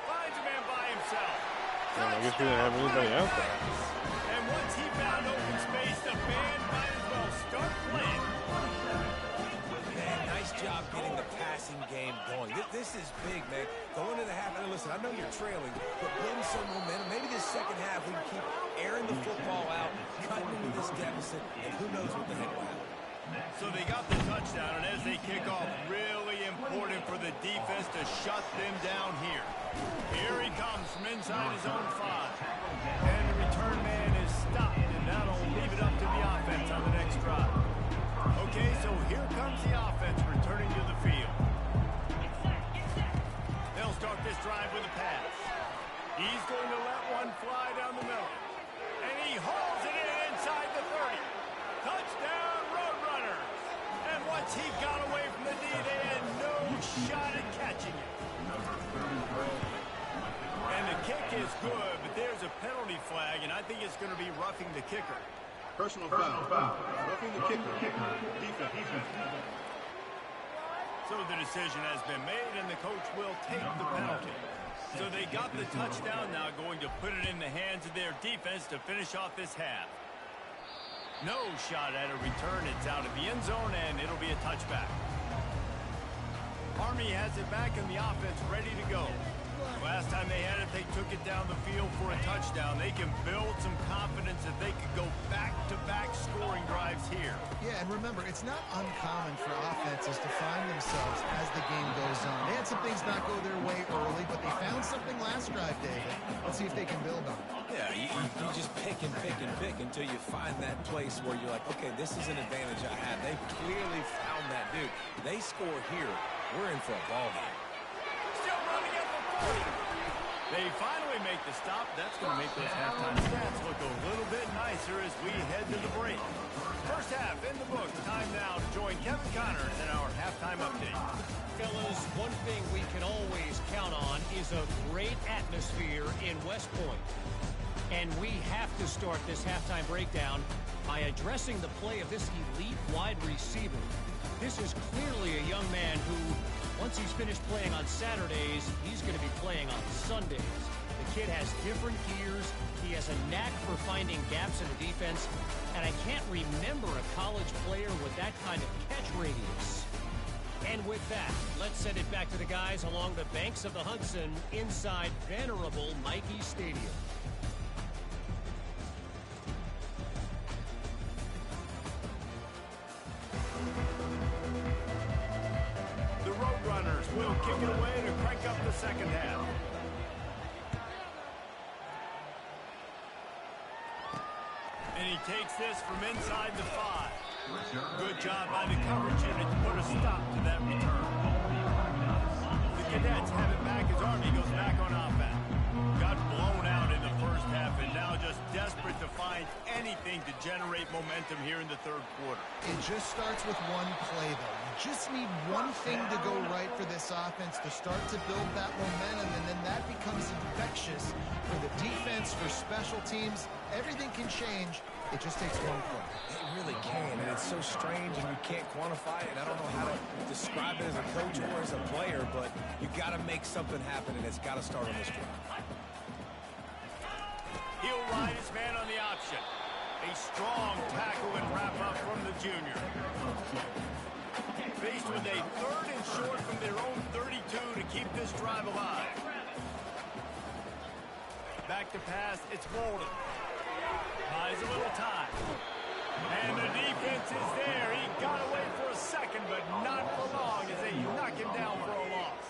Finds a man by himself. Well, I guess we didn't have anybody out there. And once he found open space, the band might as well start playing. Man, nice job getting the passing game going. This is big, man. Going into the half, and listen, I know you're trailing, but bring some momentum. Maybe this second half we can keep airing the football out, cutting into this deficit, and who knows what the heck will happen. So they got the touchdown, and as they kick off, really important for the defense to to shut them down here. Here he comes from inside his own 5. And the return man is stopped, and that'll leave it up to the offense on the next drive. Okay, so here comes the offense returning to the field. They'll start this drive with a pass. He's going to let one fly down the middle. And he hauls it in inside the 30. Touchdown, Roadrunners. And once he got away from the D, they had no shot at catching it. And the kick is good, but there's a penalty flag, and I think it's going to be roughing the kicker. Personal foul. Roughing the kicker. Defense. So the decision has been made, and the coach will take the penalty. So they got the touchdown, now going to put it in the hands of their defense to finish off this half. No shot at a return. It's out of the end zone, and it'll be a touchback. Army has it back, and the offense ready to go. Last time they had it, they took it down the field for a touchdown. They can build some confidence that they could go back-to-back scoring drives here. Yeah, and remember, it's not uncommon for offenses to find themselves as the game goes on. They had some things not go their way early, but they found something last drive, David. Let's see if they can build on it. Yeah, you just pick and pick and pick until you find that place where you're like, okay, this is an advantage I have. They clearly found that dude. They score here. We're in for a ball game. Still running at the 40. They finally make the stop. That's going to make those halftime stats look a little bit nicer as we head to the break. First half in the books. Time now to join Kevin Connors in our halftime update. Fellas, one thing we can always count on is a great atmosphere in West Point. And we have to start this halftime breakdown by addressing the play of this elite wide receiver. This is clearly a young man who, once he's finished playing on Saturdays, he's going to be playing on Sundays. The kid has different gears. He has a knack for finding gaps in the defense. And I can't remember a college player with that kind of catch radius. And with that, let's send it back to the guys along the banks of the Hudson inside venerable Michie Stadium. Will kick it away to crank up the second half. And he takes this from inside the 5. Good job by the coverage unit to put a stop to that return. The Cadets have it back as Army goes back on offense. Got blown out in the first half and now just desperate to find anything to generate momentum here in the third quarter. It just starts with one play, though. You just need one thing to go right for this offense to start to build that momentum, and then that becomes infectious for the defense, for special teams. Everything can change. It just takes one play. It really can, and it's so strange, and you can't quantify it. And I don't know how to describe it as a coach or as a player, but you got to make something happen, and it's got to start on this drive. He'll ride his man on the option. A strong tackle and wrap up from the junior. Faced with a 3rd and short from their own 32 to keep this drive alive. Back to pass, it's Walden. Buys a little time. And the defense is there. He got away for a second, but not for long as they knock him down for a loss.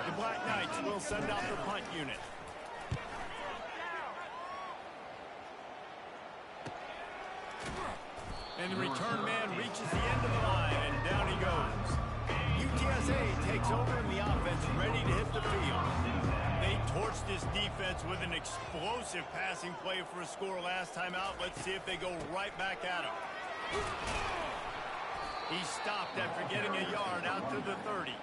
The Black Knights will send out the punt unit. And the return man reaches the end of the line, and down he goes. UTSA takes over in the offense, ready to hit the field. They torched this defense with an explosive passing play for a score last time out. Let's see if they go right back at him. He stopped after getting a yard out to the 30.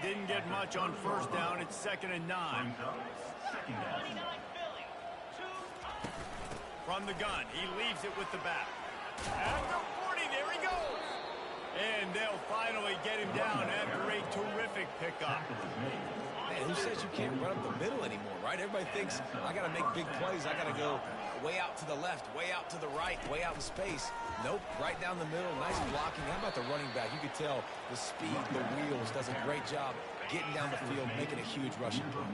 Didn't get much on first down. It's 2nd and 9. From the gun, he leaves it with the back. At the 40, there he goes. And they'll finally get him down after a terrific pickup. Man, who says you can't run up the middle anymore, right? Everybody thinks, I got to make big plays. I got to go way out to the left, way out to the right, way out in space. Nope, right down the middle, nice blocking. How about the running back? You could tell the speed, the wheels, does a great job getting down the field, making a huge rushing play.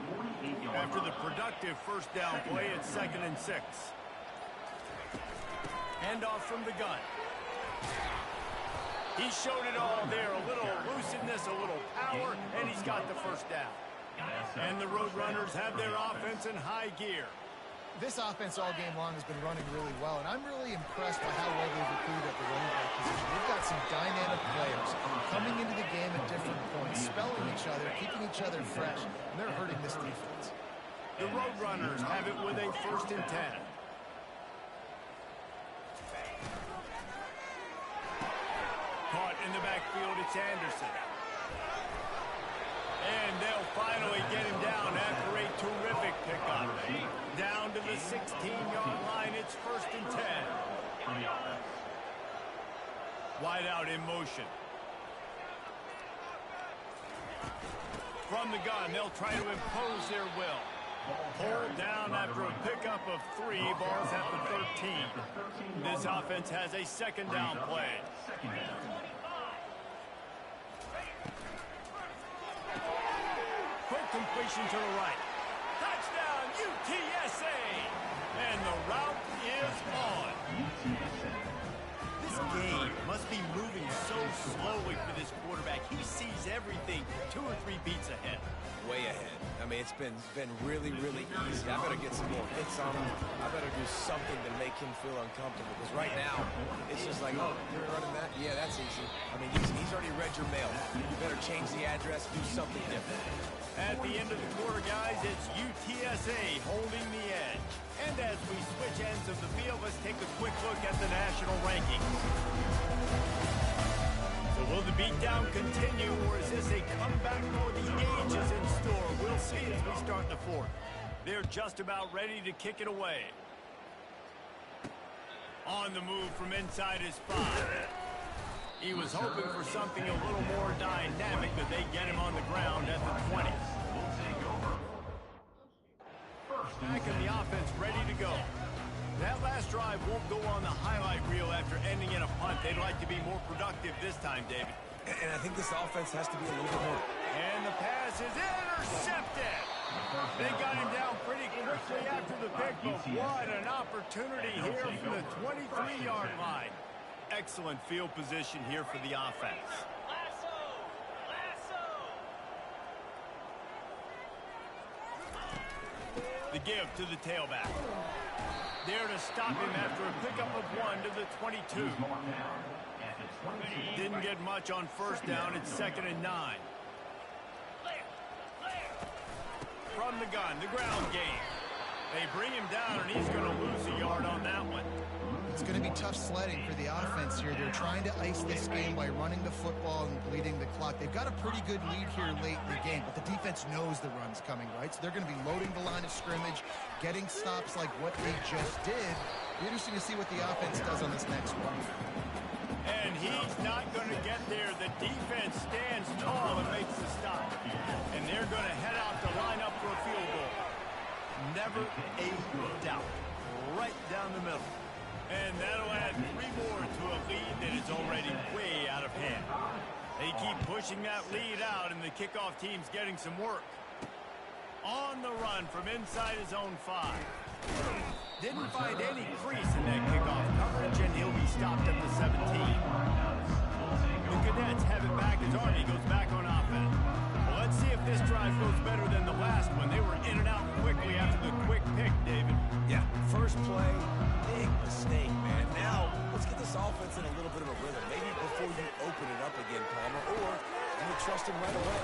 After the productive first down play, it's 2nd and 6. Handoff from the gun. He showed it all there. A little elusiveness, a little power, and he's got the first down. And the Roadrunners have their offense in high gear. This offense all game long has been running really well, and I'm really impressed by how well they've recruited at the running back position. They've got some dynamic players coming into the game at different points, spelling each other, keeping each other fresh, and they're hurting this defense. The Roadrunners have it with a 1st and 10. Caught in the backfield, it's Anderson. And they'll finally get him down after a terrific pickup. Down to the 16-yard line, it's 1st and 10. Wide out in motion. From the gun, they'll try to impose their will. Pulled down after a pickup of 3, ball's at the 13. This offense has a 2nd down play. Quick completion to the right. Touchdown, UTSA! And the route is on. This game must be moving so slowly for this quarterback. He sees everything 2 or 3 beats ahead. Way ahead. I mean, it's been really, really easy. I better get some more hits on him. I better do something to make him feel uncomfortable. Because right now, it's just like, oh, you're running that? Yeah, that's easy. I mean, he's already read your mail. You better change the address, do something different. At the end of the quarter, guys, it's UTSA holding the edge. And as we switch ends of the field, let's take a quick look at the national rankings. So will the beatdown continue, or is this a comeback for the ages in store? We'll see as we start the 4th. They're just about ready to kick it away. On the move from inside his 5. He was hoping for something a little more dynamic, but they get him on the ground at the 20. Back in the offense, ready to go. That last drive won't go on the highlight reel after ending in a punt. They'd like to be more productive this time, David. And I think this offense has to be a little bit more. And the pass is intercepted. They got him down pretty quickly after the pick, but what an opportunity here from the 23-yard line. Excellent field position here for the offense. The give to the tailback. There to stop him after a pickup of 1 to the 22. Didn't get much on 1st down. It's 2nd and 9. From the gun, the ground game. They bring him down, and he's going to lose a yard on that one. It's going to be tough sledding for the offense here. They're trying to ice this game by running the football and bleeding the clock. They've got a pretty good lead here late in the game, but the defense knows the run's coming, right? So they're going to be loading the line of scrimmage, getting stops like what they just did. Be interesting to see what the offense does on this next one. And he's not going to get there. The defense stands tall and makes the stop. And they're going to head out to line up for a field goal. Never a doubt. Right down the middle. And that'll add 3 more to a lead that is already way out of hand. They keep pushing that lead out, and the kickoff team's getting some work. On the run from inside his own 5. Didn't find any crease in that kickoff coverage, and he'll be stopped at the 17. The Cadets have it back as Army goes back on offense. Well, let's see if this drive goes better than the last one. They were in and out quickly after the quick pick, David. Yeah, first play, big mistake, man. Now, let's get this offense in a little bit of a rhythm. Maybe before you open it up again, Palmer, or do you trust him right away?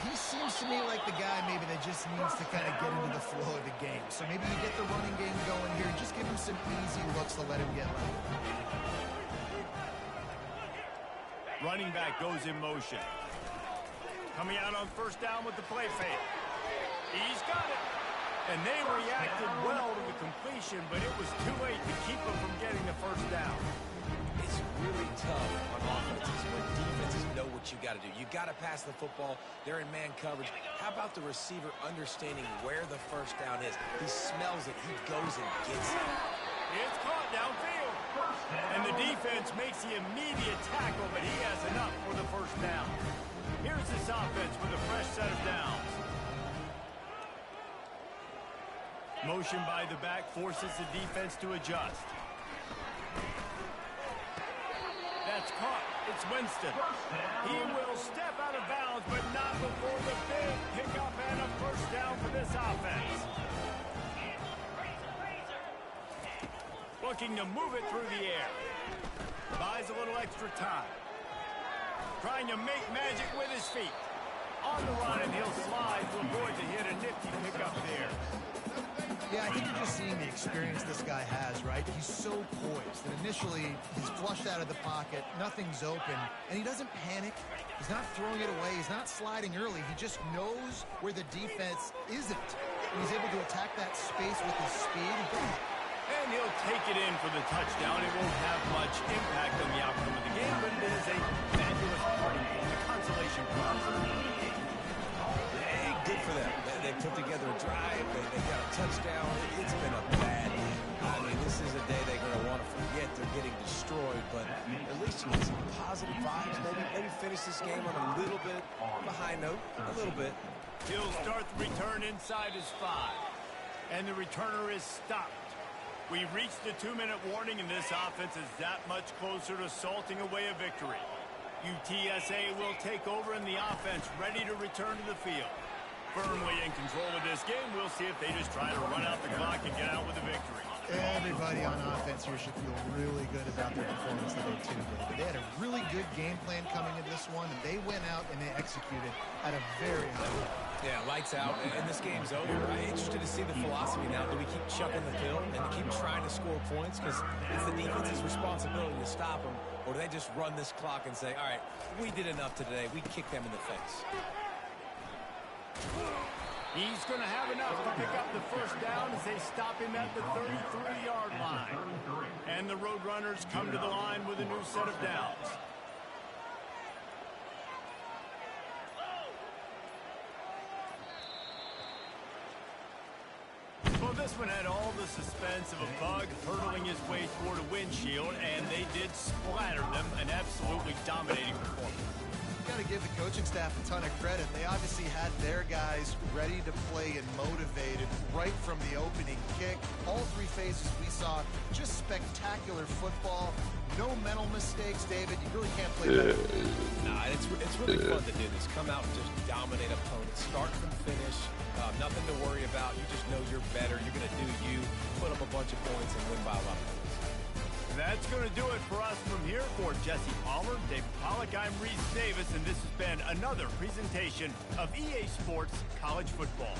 He seems to me like the guy maybe that just needs to kind of get into the flow of the game. So maybe you get the running game going here. Just give him some easy looks to let him get right. Running back goes in motion. Coming out on 1st down with the play fake. He's got it. And they reacted well to the completion, but it was too late to keep them from getting the 1st down. It's really tough on offenses when defenses know what you got to do. You got to pass the football. They're in man coverage. How about the receiver understanding where the 1st down is? He smells it. He goes and gets it. It's caught downfield. And the defense makes the immediate tackle, but he has enough for the 1st down. Here's this offense with a fresh set of downs. Motion by the back forces the defense to adjust. That's caught. It's Winston. He will step out of bounds, but not before the big pickup and a first down for this offense. Looking to move it through the air. Buys a little extra time. Trying to make magic with his feet. On the run, and he'll slide to avoid the hit. A nifty pickup there. Yeah, I think you're just seeing the experience this guy has, right? He's so poised. And initially, he's flushed out of the pocket. Nothing's open. And he doesn't panic. He's not throwing it away. He's not sliding early. He just knows where the defense isn't. And he's able to attack that space with his speed. And he'll take it in for the touchdown. It won't have much impact on the outcome of the game, but it is a fabulous party game, a consolation prize. Hey, good for them. They put together a drive. They got a touchdown. It's been a bad day. I mean, this is a day they're going to want to forget. They're getting destroyed, but at least you get some positive vibes. Maybe finish this game on a little bit behind note. A little bit. He'll start the return inside his 5. And the returner is stopped. We've reached the 2-minute warning, and this offense is that much closer to salting away a victory. UTSA will take over in the offense, ready to return to the field. Firmly in control of this game. We'll see if they just try to run out the clock and get out with a victory. Everybody on offense here should feel really good about their performance today, too, David. They had a really good game plan coming into this one, and they went out and they executed at a very high level. Yeah, lights out, and this game's over. I'm interested to see the philosophy now. Do we keep chucking the pill and keep trying to score points? Because it's the defense's responsibility to stop them. Or do they just run this clock and say, all right, we did enough today. We kicked them in the face. He's going to have enough to pick up the first down as they stop him at the 33-yard line. And the Roadrunners come to the line with a new set of downs. Well, this one had all the suspense of a bug hurtling his way toward a windshield, and they did splatter them, an absolutely dominating performance. Got to give the coaching staff a ton of credit. They obviously had their guys ready to play and motivated right from the opening kick. All 3 phases we saw just spectacular football. No mental mistakes, David. You really can't play better. Nah, it's really fun to do this. Come out and just dominate opponents. Start from finish. Nothing to worry about. You just know you're better. You're going to do you. Put up a bunch of points and win by a lot of points. That's going to do it for us from here. For Jesse Palmer, David Pollack, I'm Reese Davis, and this has been another presentation of EA Sports College Football.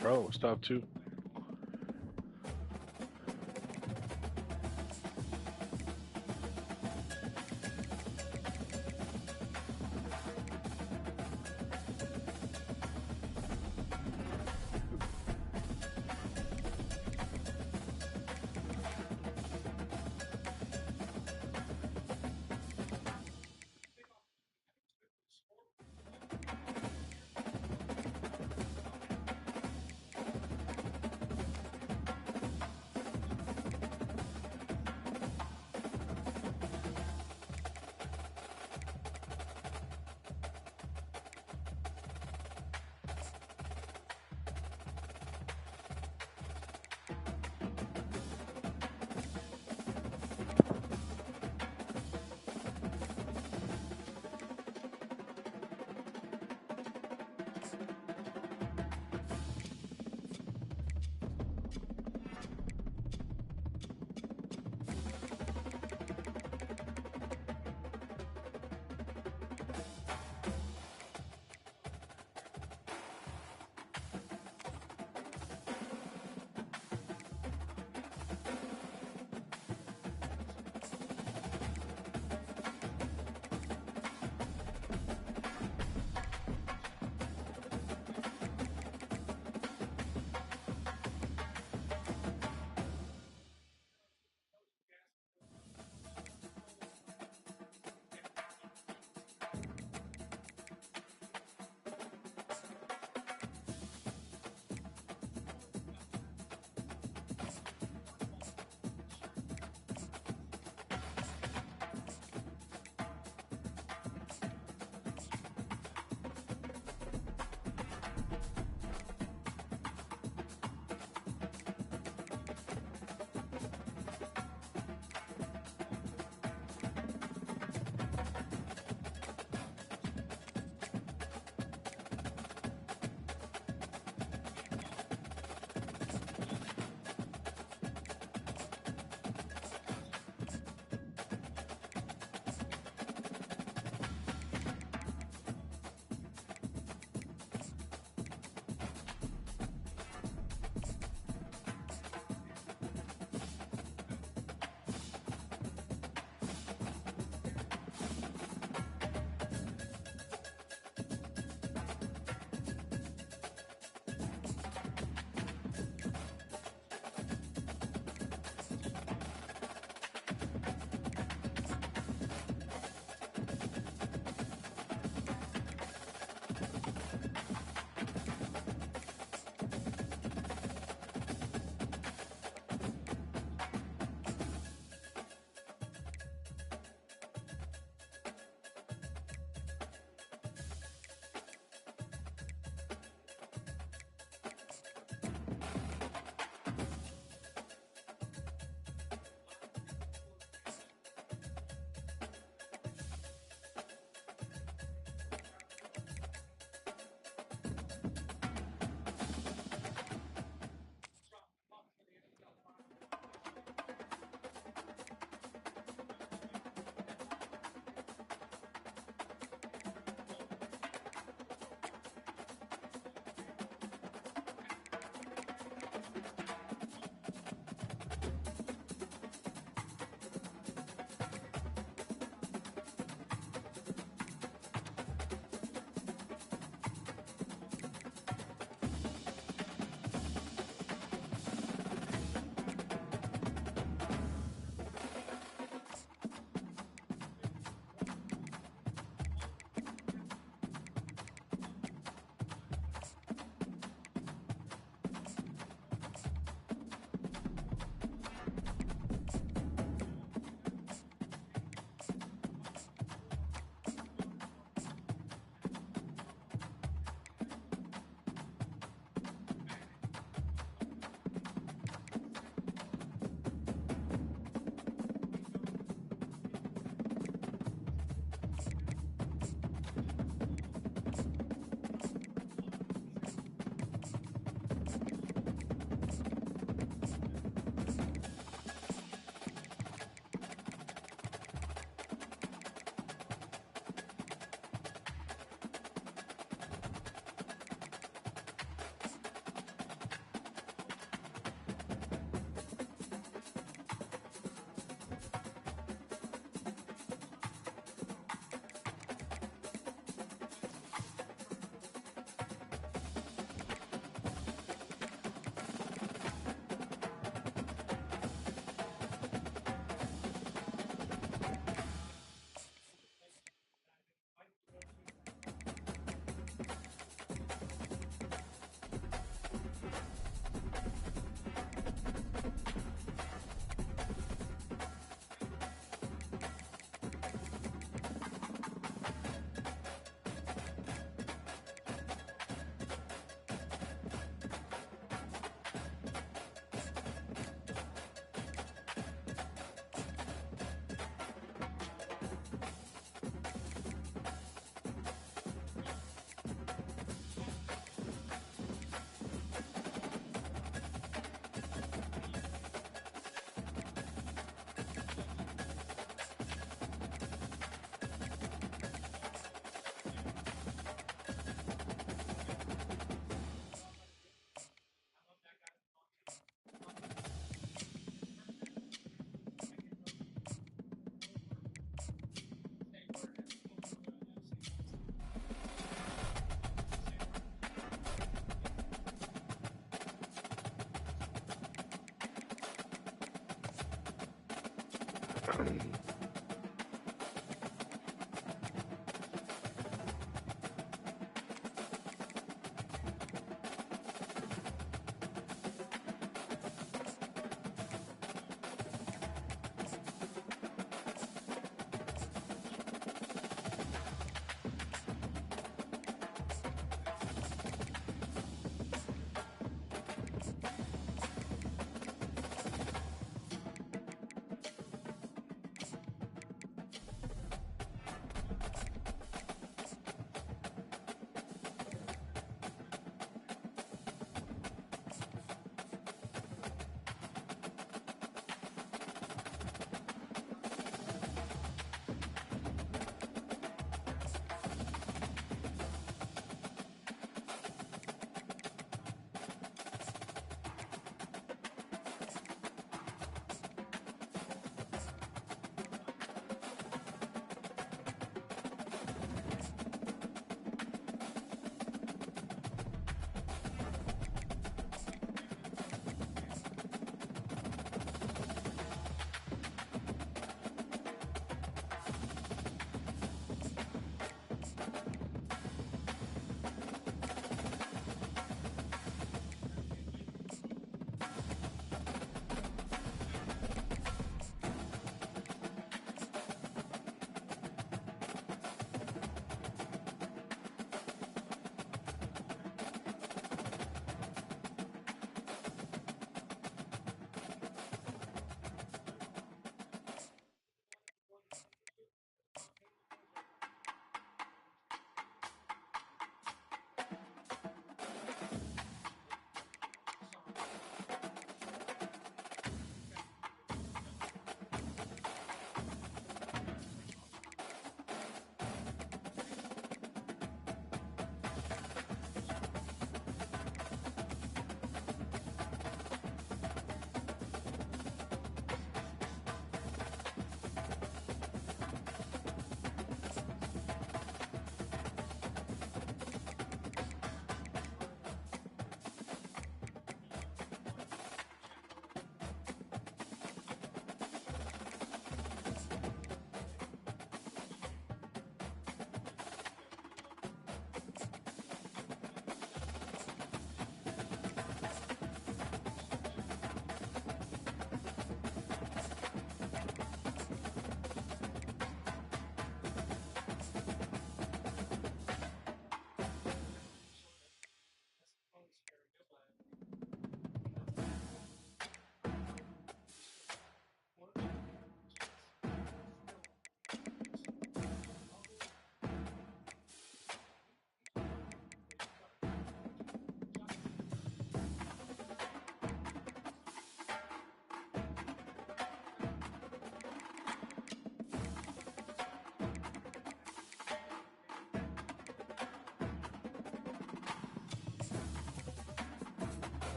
Charlotte was top 2.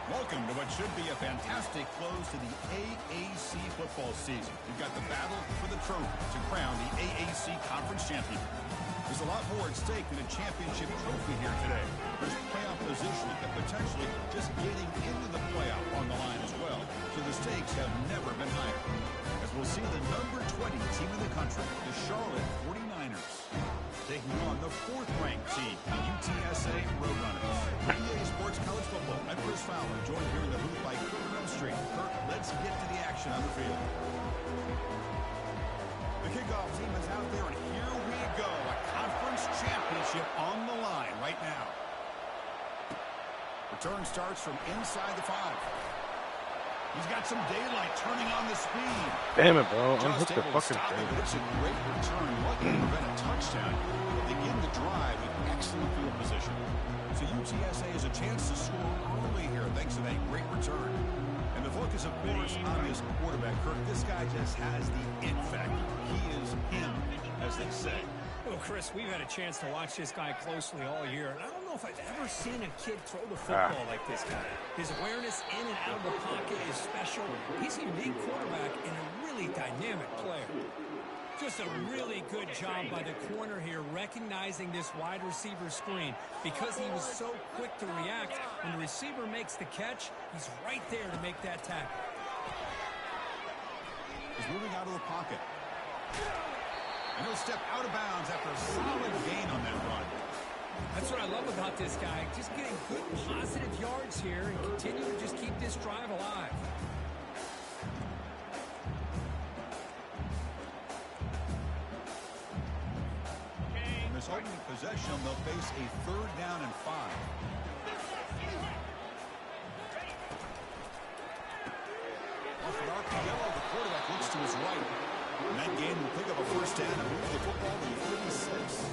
Welcome to what should be a fantastic close to the AAC football season. We've got the battle for the trophy to crown the AAC Conference Champion. There's a lot more at stake than a championship trophy here today. There's playoff positioning and potentially just getting into the playoff on the line as well. So the stakes have never been higher. As we'll see the number 20 team in the country, the Charlotte 49ers, taking on the 4th-ranked team, the UTSA Roadrunners. EA Sports College Football, I'm Chris Fowler, joined here in the booth by Kurt Street. Kurt, let's get to the action on the field. The kickoff team is out there, and here we go. A conference championship on the line right now. Return starts from inside the 5. He's got some daylight turning on the speed. Damn it, bro. Just Unhook the able to fucking stop it, thing. but it's a great return. What could have been a touchdown? Begin the drive with excellent field position. So UTSA has a chance to score early here thanks to that great return. And the focus, of course, on his quarterback, Kirk. This guy just has the it factor. He is him, as they say. Well, Chris, we've had a chance to watch this guy closely all year, and I don't know if I've ever seen a kid throw the football like this guy. His awareness in and out of the pocket is special. He's a unique quarterback and a really dynamic player. Just a really good job by the corner here, recognizing this wide receiver screen. Because he was so quick to react, when the receiver makes the catch, he's right there to make that tackle. He's moving out of the pocket. And he'll step out of bounds after a solid gain on that run. That's what I love about this guy. Just getting good positive yards here and continue to just keep this drive alive. In this opening possession, they'll face a 3rd down and 5. Off an RPO, the quarterback looks to his right. And that game will pick up a 1st down and move the football to 36.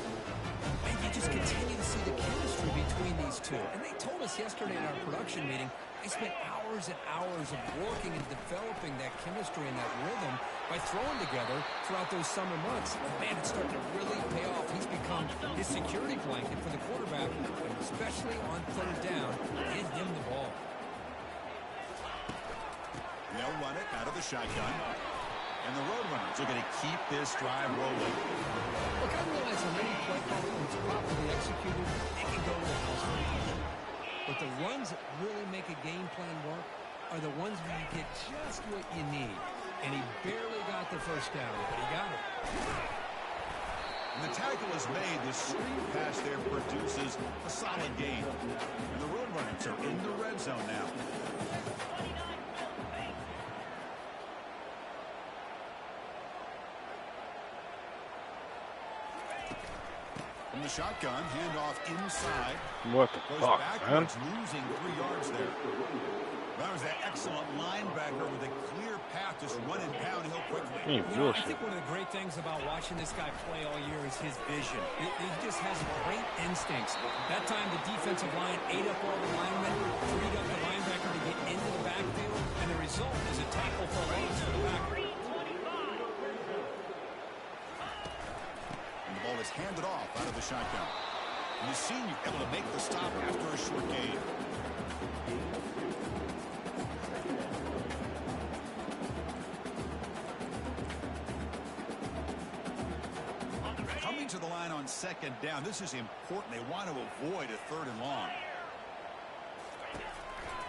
And you just continue to see the chemistry between these two. And they told us yesterday in our production meeting, they spent hours and hours of working and developing that chemistry and that rhythm by throwing together throughout those summer months. And man, it's starting to really pay off. He's become his security blanket for the quarterback, and especially on 3rd down, get him the ball. They'll run it out of the shotgun. And the Roadrunners are going to keep this drive rolling. Look, I realize on any play call, when it's properly executed, it can go to the house for you. But the runs that really make a game plan work are the ones where you get just what you need. And he barely got the 1st down, but he got it. And the tackle is made. The screen pass there produces a solid gain. And the Roadrunners are in the red zone now. From the shotgun, handoff inside. What the Goes fuck, man? backwards, losing 3 yards there. That was that excellent linebacker with a clear path, just running downhill quickly. Hey, I think one of the great things about watching this guy play all year is his vision. He just has great instincts. That time the defensive line ate up all the linemen, freed up the linebacker to get into the backfield, and the result is a tackle for a loss for the backer. And the ball is handed off out of the shotgun. And the senior able to make the stop after a short gain. Coming to the line on 2nd down. This is important. They want to avoid a 3rd and long.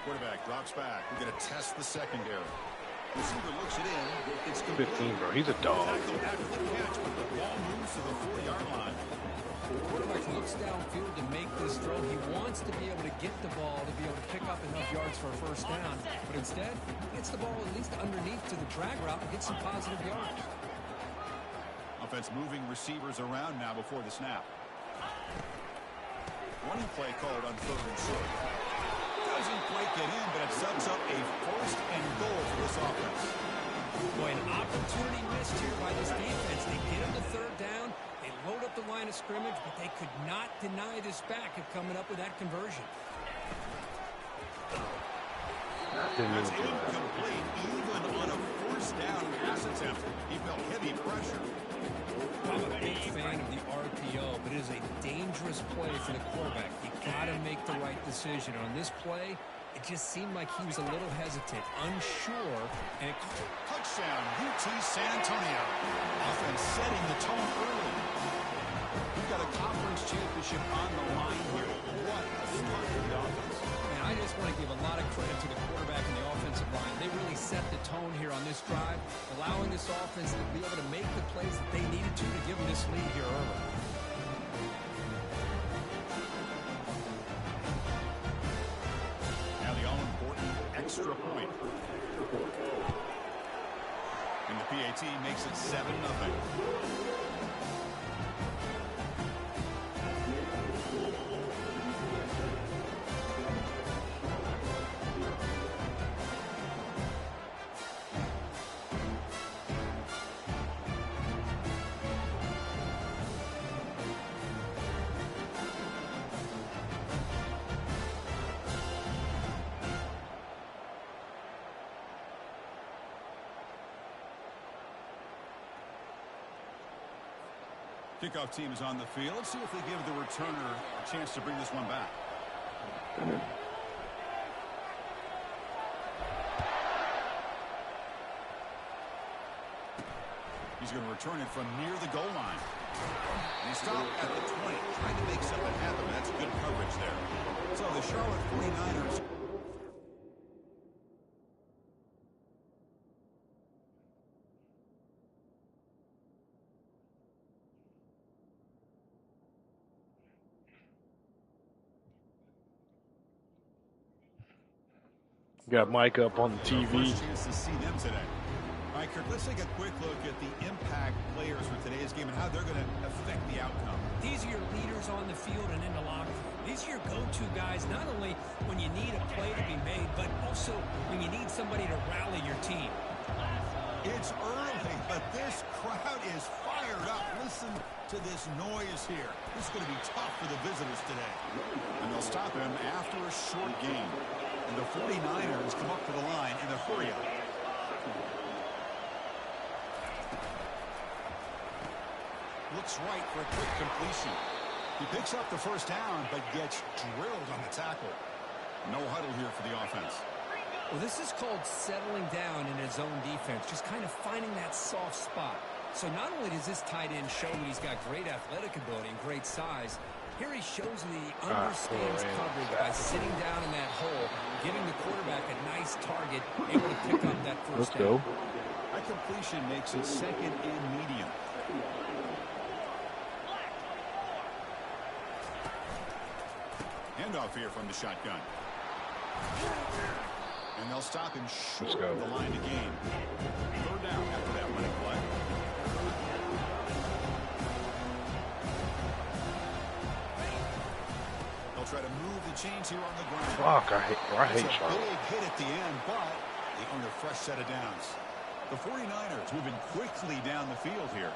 Quarterback drops back. We're going to test the secondary. Receiver looks it in. It's 15, bro. He's a dog. Tackle after the catch, but the ball moves to the 4-yard line. The quarterback looks downfield to make this throw. He wants to be able to get the ball to be able to pick up enough yards for a 1st down. But instead, he gets the ball at least underneath to the drag route and gets some positive yards. Offense moving receivers around now before the snap. Running play called on 3rd and short. Doesn't quite get in, but it sets up a 1st and goal for this offense. Boy, an opportunity missed here by this defense. They get him to 3rd down. They load up the line of scrimmage, but they could not deny this back of coming up with that conversion. That's incomplete. Even on a 1st down pass attempt, he felt heavy pressure. I'm a big fan of the RPO, but it is a dangerous play for the quarterback. You got to make the right decision. On this play, it just seemed like he was a little hesitant, unsure, and it Touchdown, UT San Antonio. Offense setting the tone early. We've got a conference championship on the line here. What a start for the offense. And I just want to give a lot of credit to the quarterback and the offensive line. They really set the tone here on this drive, allowing this offense to be able to make the plays that they needed to give them this lead here early. Now the all-important extra point. And the PAT makes it 7-0. Kickoff team is on the field. Let's see if they give the returner a chance to bring this one back. He's going to return it from near the goal line. And he stopped at the 20, trying to make something happen. That's good coverage there. So the Charlotte 49ers. Got Mike up on the TV. First chance to see them today. All right, Kirk, let's take a quick look at the impact players for today's game and how they're going to affect the outcome. These are your leaders on the field and in the locker room. These are your go-to guys, not only when you need a play to be made, but also when you need somebody to rally your team. It's early, but this crowd is fired up. Listen to this noise here. This is going to be tough for the visitors today. And they'll stop him after a short game. And the 49ers come up to the line in a hurry-up. Looks right for a quick completion. He picks up the first down, but gets drilled on the tackle. No huddle here for the offense. Well, this is called settling down in his own defense, just kind of finding that soft spot. So not only does this tight end show that he's got great athletic ability and great size, here he shows that he understands coverage by sitting down in that hole, giving the quarterback a nice target, able to pick up that first down. That completion makes it second and medium. Handoff here from the shotgun. And they'll stop him short of the line to gain. Third down after that running play. They'll try to move the chains here on the ground. Fuck, I hate Charlotte. Big hit at the end, but they earn a fresh set of downs. The 49ers moving quickly down the field here.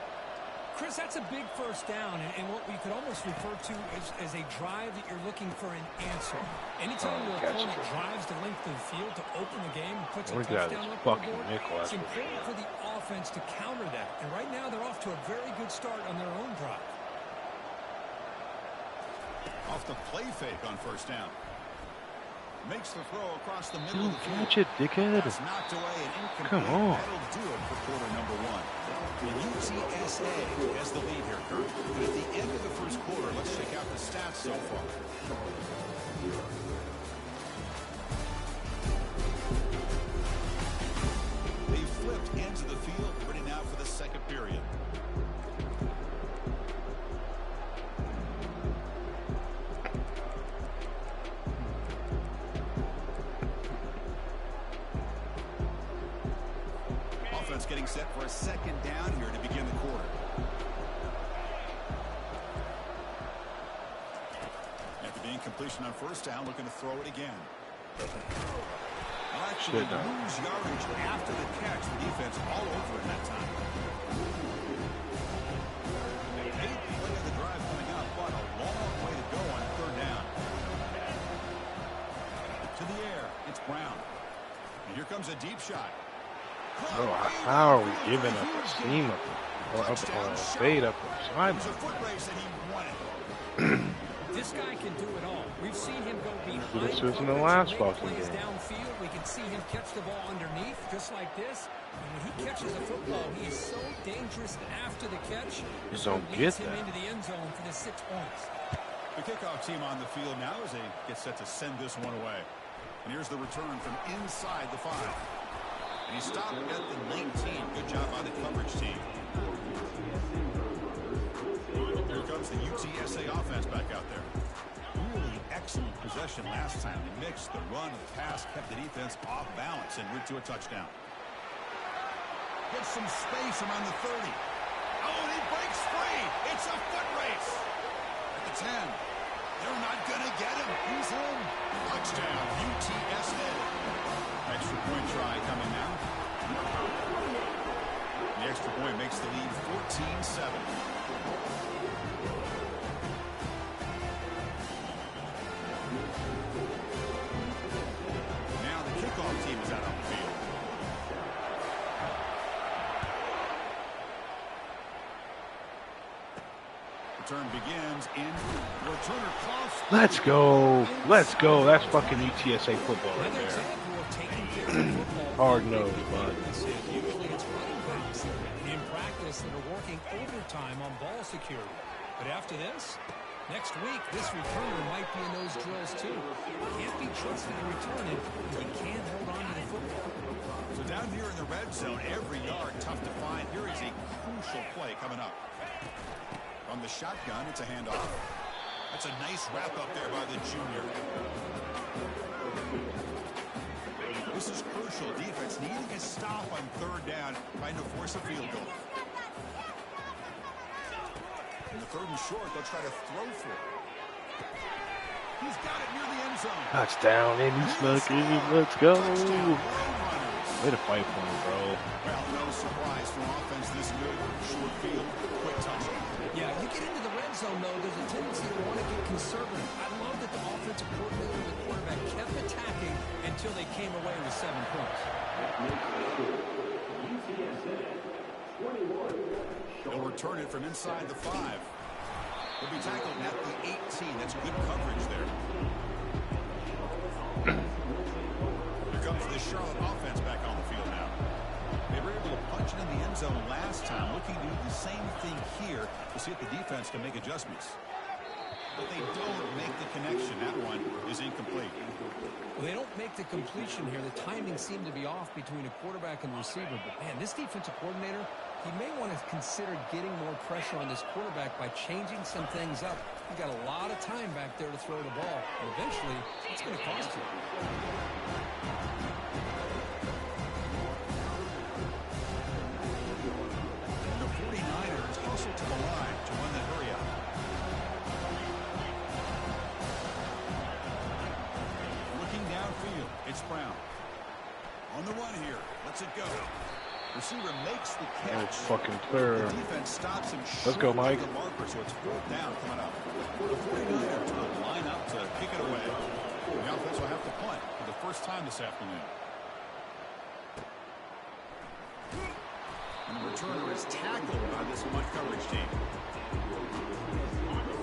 Chris, that's a big first down, and what we could almost refer to as a drive that you're looking for an answer. Anytime your opponent drives the length of the field to open the game and puts a touchdown up on the board, it's important for the offense to counter that. And right now, they're off to a very good start on their own drive. Off the play fake on first down. Makes the throw across the middle of the field. Catch it, dickhead. That's knocked away and incomplete. Come on. That'll do it for quarter number one. The UTSA has the lead here, Kurt. But at the end of the first quarter, let's check out the stats so far. They flipped into the field, ready now for the second period. Offense getting set for a second down here to begin the quarter. After the incompletion on first down, looking to throw it again. Well, actually lose yardage after the catch. The defense all over it that time. The 8th play of the drive coming up, but a long way to go on third down. To the air, it's Brown. And here comes a deep shot. Bro, how are we giving up a seam up or a fade up the sideline? This guy can do it all. We've seen him go behind. This was in the last fucking plays game. downfield. We can see him catch the ball underneath, just like this. And when he catches the football, he is so dangerous after the catch. Just don't leads get him that. into the end zone for the 6 points. The kickoff team on the field now as they get set to send this one away. And here's the return from inside the 5. And he stopped at the 19. Good job by the coverage team. Here comes the UTSA offense back out there. Really excellent possession last time. They mixed the run and the pass, kept the defense off balance and route to a touchdown. Gets some space around the 30. Oh, and he breaks free. It's a foot race. At the 10. They're not going to get him. He's in. Touchdown, UTSA. Extra point try coming now. The extra point makes the lead 14-7. Now the kickoff team is out on the field. Return begins in returner coughs. Let's go. Let's go. That's fucking UTSA football right there. Hard nose, bud. Usually it's running backs in practice that are working overtime on ball security. But after this, next week, this returner might be in those drills too. Can't be trusted to return it if he can't hold on to the football. So down here in the red zone, every yard tough to find. Here is a crucial play coming up. On the shotgun, it's a handoff. That's a nice wrap up there by the junior. This is crucial. Defense needing a stop on 3rd down, trying to force a field goal. In the 3rd and short, they'll try to throw for it. He's got it near the end zone. Touchdown, Andy Snuckers. Let's go. Way to fight for him, bro. Well, no surprise from offense this good. Short field, quick touchdown. Yeah, you get into the red zone, though, there's a tendency to want to get conservative. I love that the offensive coordinator and the quarterback kept attacking until they came away with 7 points. They'll return it from inside the 5. He'll be tackled at the 18. That's good coverage there. Here comes the Charlotte offense back on the field now. They were able to punch it in the end zone last time, looking to do the same thing here to see if the defense can make adjustments. But they don't make the connection. That one is incomplete. Well, they don't make the completion here. The timing seemed to be off between a quarterback and receiver. But, man, this defensive coordinator, he may want to consider getting more pressure on this quarterback by changing some things up. He's got a lot of time back there to throw the ball. And eventually, it's going to cost you. The 49ers hustle to the line to run the hurry up. Looking downfield, it's Brown. On the run here, lets it go. Receiver makes the catch. That's fucking clear. The defense stops him. Let's go, Mike. The marker, so it's 4th down coming up. The 49ers will line up to kick it away. The offense will have to punt for the first time this afternoon. And the returner is tackled by this punt coverage team.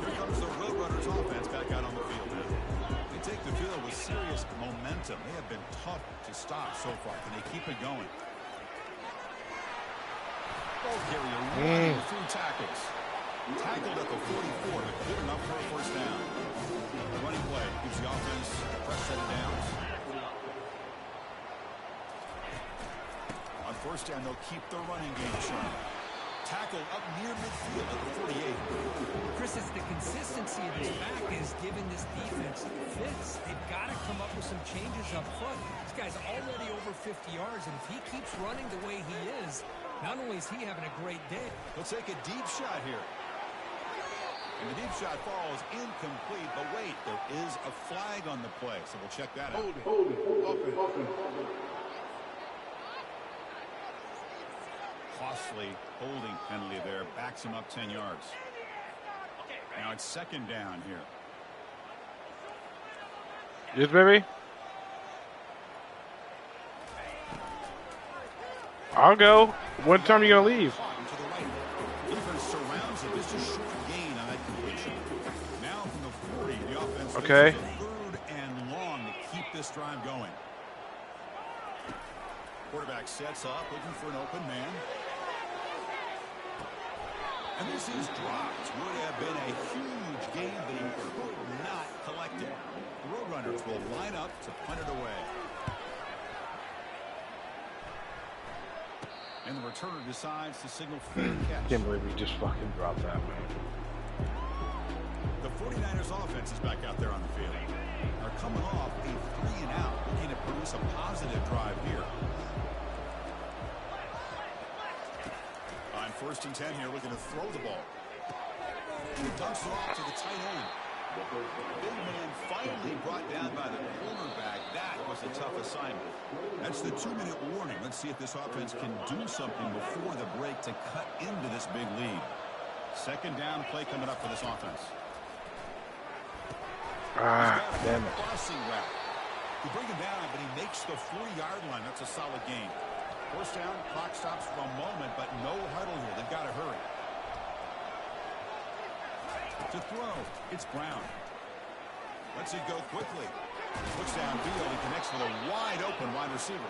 Here comes the Roadrunners offense back out on the field now. They take the field with serious momentum. They have been tough to stop so far. Can they keep it going? Ball carrier running through tackles. Tackled at the 44, but good enough for a first down. The running play gives the offense a fresh set of downs. On first down, they'll keep the running game sharp. Tackle up near midfield at the 48. Chris, it's the consistency of his back is giving this defense fits. They've got to come up with some changes up front. This guy's already over 50 yards, and if he keeps running the way he is, not only is he having a great day. He'll take a deep shot here. And the deep shot falls incomplete, but wait, there is a flag on the play, so we'll check that out. Hold it. Costly holding penalty there, backs him up 10 yards. Now it's 2nd down here. Yes, baby. I'll go. What time are you gonna leave? To the right. Defense surrounds him. Just a short gain on that completion. Now from the 40, The offense Okay. faces a 3rd and long to keep this drive going. Quarterback sets up, looking for an open man. And this is dropped. Would have been a huge gain, but he could not collect it. The Roadrunners will line up to punt it away. And the returner decides to signal fair catch. Can't believe we just fucking dropped that, man. The 49ers offense is back out there on the field. They're coming off a 3-and-out, looking to produce a positive drive here. On 1st and 10 here, looking to throw the ball. He dumps it off to the tight end. Big man finally brought down by the cornerback. That was a tough assignment. That's the 2-minute warning. Let's see if this offense can do something before the break to cut into this big lead. 2nd down play coming up for this offense. Ah, damn it. Crossing route. You bring him down, but he makes the 40-yard line. That's a solid gain. 1st down, clock stops for a moment, but no huddle here. They've got to hurry. To throw, it's Brown. Lets it go quickly. Looks downfield. He connects with a wide-open wide receiver.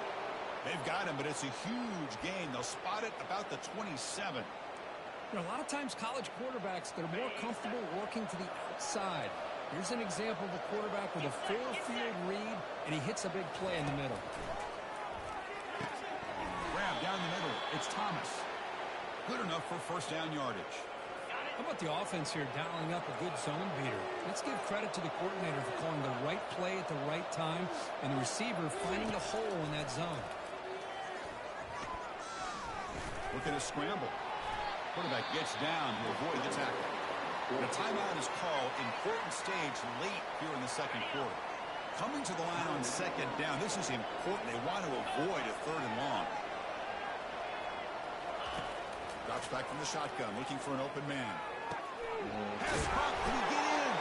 They've got him, but it's a huge gain. They'll spot it about the 27. You know, a lot of times college quarterbacks, they're more comfortable working to the outside. Here's an example of a quarterback with a full field read, and he hits a big play in the middle. Grab down the middle. It's Thomas. Good enough for 1st down yardage. How about the offense here dialing up a good zone beater? Let's give credit to the coordinator for calling the right play at the right time and the receiver finding the hole in that zone. Look at a scramble. Quarterback gets down to avoid the tackle. The timeout is called. Important stage late here in the 2nd quarter. Coming to the line on 2nd down. This is important. They want to avoid a 3rd and long. Drops back from the shotgun, looking for an open man. Pass pop, can he get in?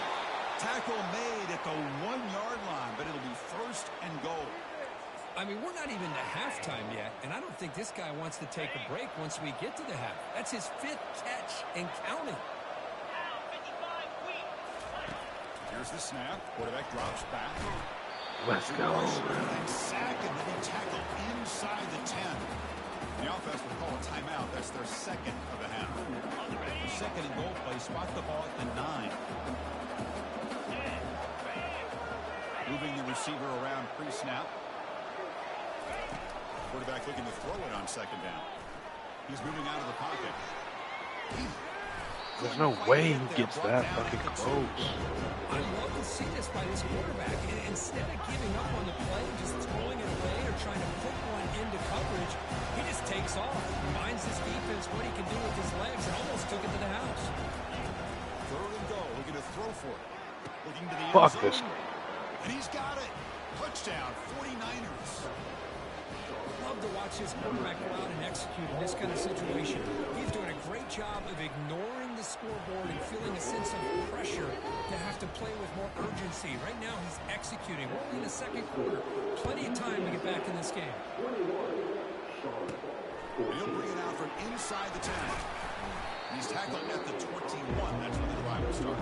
Tackle made at the 1-yard line, but it'll be 1st and goal. I mean, we're not even to halftime yet, and I don't think this guy wants to take a break once we get to the half. That's his 5th catch and counting. Here's the snap. Quarterback drops back. Let's go. And sack and then tackle inside the 10. The offense will call a timeout. That's their 2nd of the half. The 2nd and goal play. Spot the ball at the 9. Moving the receiver around pre-snap. Quarterback looking to throw it on 2nd down. He's moving out of the pocket. There's no way he gets that fucking close. I love to see this by this quarterback. And instead of giving up on the play, just throwing it away or trying to put one into coverage, he just takes off, reminds his defense what he can do with his legs, and almost took it to the house. 3rd and goal. Looking to throw for it. Looking to the Fuck end this. zone. And he's got it. Touchdown, 49ers. Love to watch this quarterback go out and execute in this kind of situation. He's doing a great job of ignoring the scoreboard and feeling a sense of pressure to have to play with more urgency. Right now, he's executing. We're only in the 2nd quarter. Plenty of time to get back in this game. He'll bring it out from inside the 10. He's tackled at the 21. That's where the drive will start.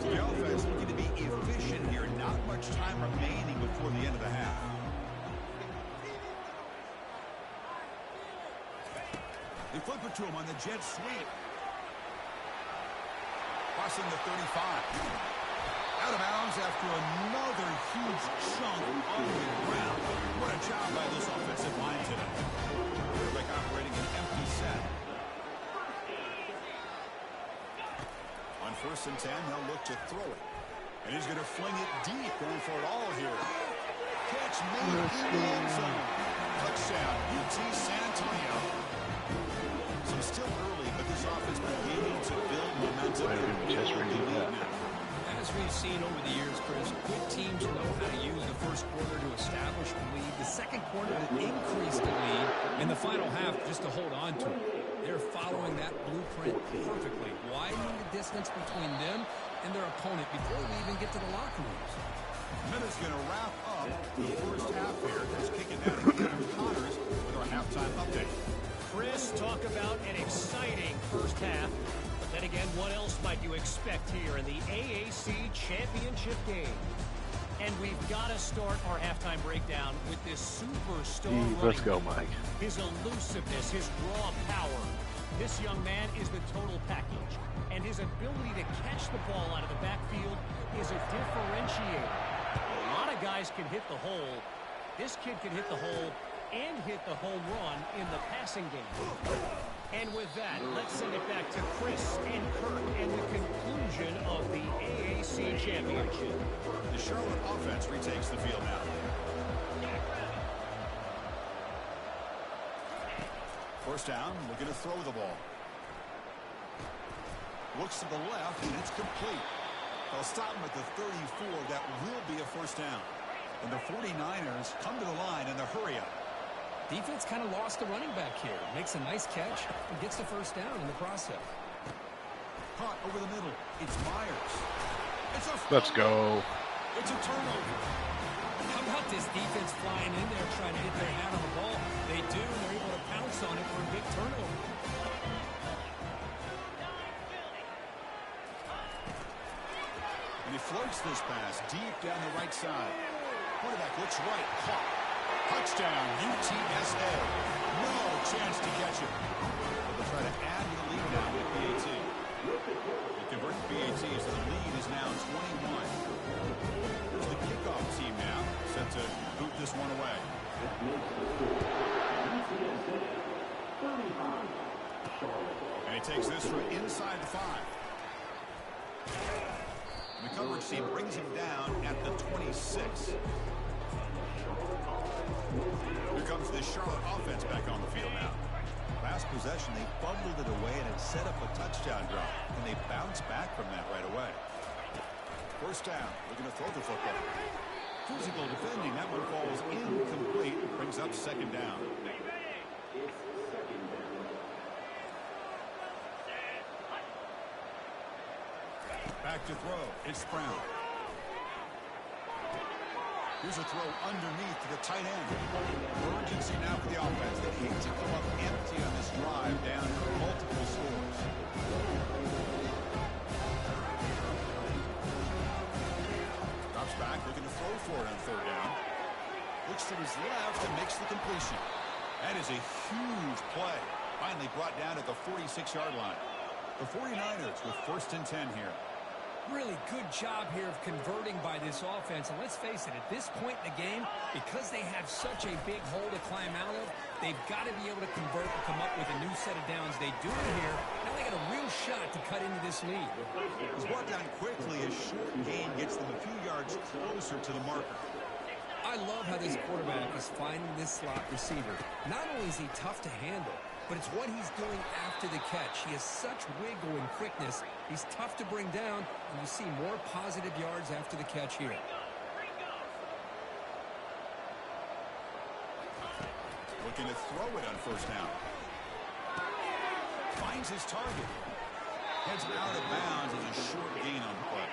The offense looking to be efficient here. Not much time remaining before the end of the half. They flip it to him on the jet sweep. Crossing the 35. Out of bounds after another huge chunk on the ground. What a job by this offensive line today. Quarterback operating an empty set. On 1st and 10, they'll look to throw it. And he's going to fling it deep, going for it all here. Catch made in the end zone. Touchdown, UT San Antonio. So still early, but this offense beginning to build momentum. As we've seen over the years, Chris, good teams know how to use the 1st quarter to establish the lead, the 2nd quarter to increase the lead, and the final half just to hold on to it. They're following that blueprint perfectly, widening the distance between them and their opponent before we even get to the locker rooms. Minute's going to wrap up the 1st half here. Just kicking out Connors with our halftime update. Chris, talk about an exciting 1st half. But then again, what else might you expect here in the AAC Championship game? And we've got to start our halftime breakdown with this superstar. Let's go, Mike. His elusiveness, his raw power. This young man is the total package. And his ability to catch the ball out of the backfield is a differentiator. A lot of guys can hit the hole. This kid can hit the hole and hit the home run in the passing game. And with that, let's send it back to Chris and Kurt and the conclusion of the AAC Championship. The Charlotte offense retakes the field now. First down, looking to throw the ball. Looks to the left, and it's complete. They'll stop him at the 34. That will be a first down. And the 49ers come to the line in the hurry-up. Defense kind of lost the running back here. Makes a nice catch and gets the first down in the process. Caught over the middle. It's Myers. It's a Let's go. It's a turnover. How about this defense flying in there trying to get their hat on the ball? They do, and they're able to pounce on it for a big turnover. And he floats this pass deep down the right side. Quarterback looks right. Caught. Touchdown, UTSA. No chance to catch it. They'll try to add to the lead now with BAT. They convert to BAT, so the lead is now 21. Here's the kickoff team now, set to boot this one away. And he takes this from inside the 5. And the coverage team brings him down at the 26. Here comes the Charlotte offense back on the field now. Last possession, they fumbled it away and it set up a touchdown drive. And they bounce back from that right away. First down, looking to throw the football. Physical defending, that one falls incomplete. Brings up second down. Back to throw, it's Brown. Here's a throw underneath to the tight end. Urgency now for the offense. They hate to come up empty on this drive down multiple scores. Drops back, looking to throw for it on third down. Looks to his left and makes the completion. That is a huge play. Finally brought down at the 46-yard line. The 49ers with first and 10 here. Really good job here of converting by this offense. And let's face it, at this point in the game, because they have such a big hole to climb out of, they've got to be able to convert and come up with a new set of downs. They do it here. Now they got a real shot to cut into this lead. He's brought down quickly. A short gain gets them a few yards closer to the marker. I love how this quarterback is finding this slot receiver. Not only is he tough to handle, but it's what he's doing after the catch. He has such wiggle and quickness. He's tough to bring down, and you see more positive yards after the catch here. Looking to throw it on first down. Finds his target. Heads out of bounds as a short gain on the play.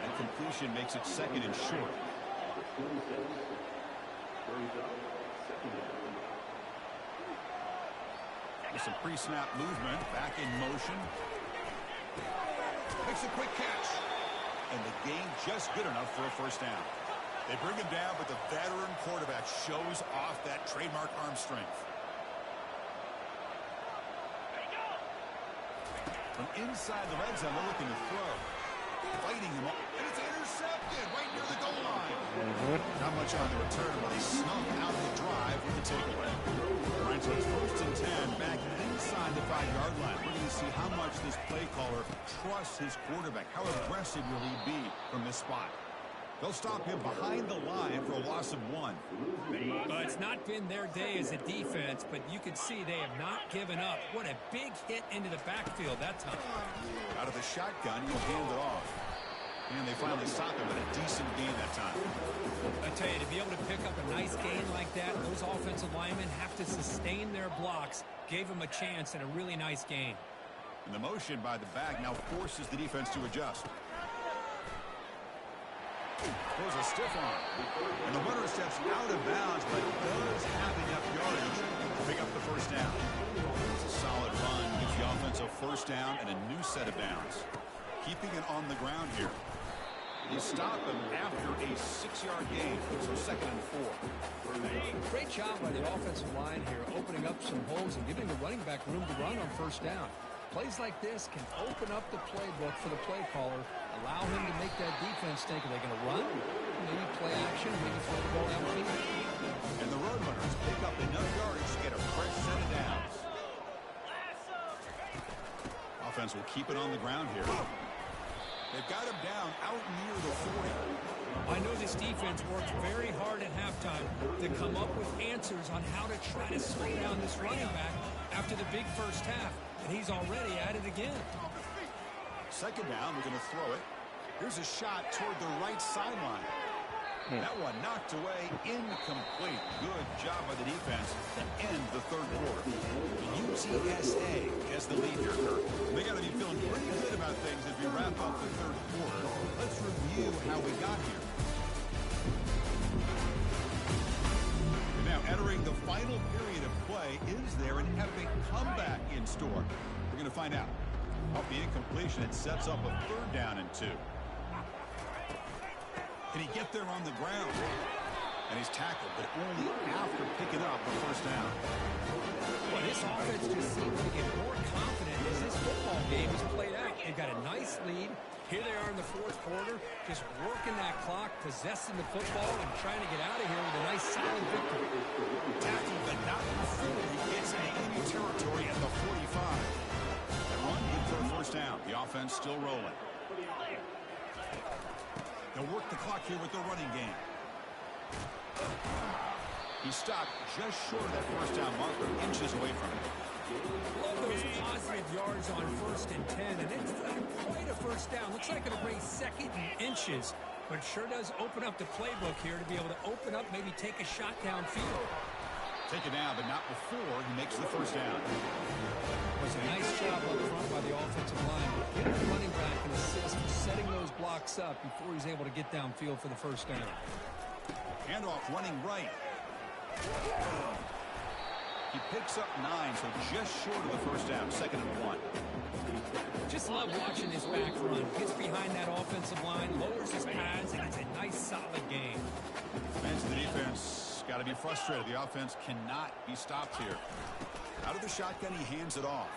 And completion makes it second and short. With some pre-snap movement, back in motion. Makes a quick catch. And the gain just good enough for a first down. They bring him down, but the veteran quarterback shows off that trademark arm strength. From inside the red zone, they're looking to throw. Fighting him up, and it's intercepted right near the goal line. Not much on the return, but he snuck out the drive with the takeaway. Right, so it's first and 10 back inside the 5-yard line. We're going to see how much this play caller trusts his quarterback. How aggressive will he be from this spot? They'll stop him behind the line for a loss of 1. It's not been their day as a defense, but you can see they have not given up. What a big hit into the backfield that time. Out of the shotgun, he'll hand it off. And they finally stop him at a decent gain that time. I tell you, to be able to pick up a nice gain like that, those offensive linemen have to sustain their blocks. Gave him a chance and a really nice gain. And the motion by the back now forces the defense to adjust. Throws a stiff arm. And the runner steps out of bounds, but does have enough yardage to pick up the first down. It's a solid run. Gives the offense a first down and a new set of downs. Keeping it on the ground here. They stop him after a 6-yard gain, so 2nd and 4. Great job by the offensive line here, opening up some holes and giving the running back room to run on first down. Plays like this can open up the playbook for the play caller, allow him to make that defense think, are they going to run? Maybe play action, maybe throw the ball downfield. And the Roadrunners pick up enough yardage to get a fresh set of downs. Offense will keep it on the ground here. They've got him down out near the 40. I know this defense worked very hard at halftime to come up with answers on how to try to slow down this running back after the big first half, and he's already at it again. 2nd down, we're going to throw it. Here's a shot toward the right sideline. That one knocked away, incomplete. Good job by the defense to end the 3rd quarter. UTSA has the lead here, Kirk. They got to be feeling pretty good about things as we wrap up the 3rd quarter. Let's review how we got here. And now entering the final period of play, is there an epic comeback in store? We're going to find out. Off the incompletion, it sets up a 3rd down and 2. Can he get there on the ground? And he's tackled, but only after picking up the first down. Well, this offense just seems to get more confident as this football game is played out. They've got a nice lead. Here they are in the 4th quarter, just working that clock, possessing the football, and trying to get out of here with a nice, solid victory. Tackled, but not before he gets into enemy territory at the 45. And run good for a first down. The offense still rolling. They'll work the clock here with the running game. He stopped just short of that first down marker, inches away from it. Love those positive yards on 1st and 10, and it's not quite a first down. Looks like it'll bring 2nd and inches, but it sure does open up the playbook here to be able to open up, maybe take a shot downfield. Take it down, but not before he makes the first down. It was a nice job up front by the offensive line. Getting the running back an assist, setting those blocks up before he's able to get downfield for the first down. Handoff running right. He picks up 9, so just short of the first down, 2nd and 1. Just love watching this back run. Gets behind that offensive line, lowers his pads, and it's a nice, solid game. Fans of the defense got to be frustrated. The offense cannot be stopped here. Out of the shotgun, he hands it off.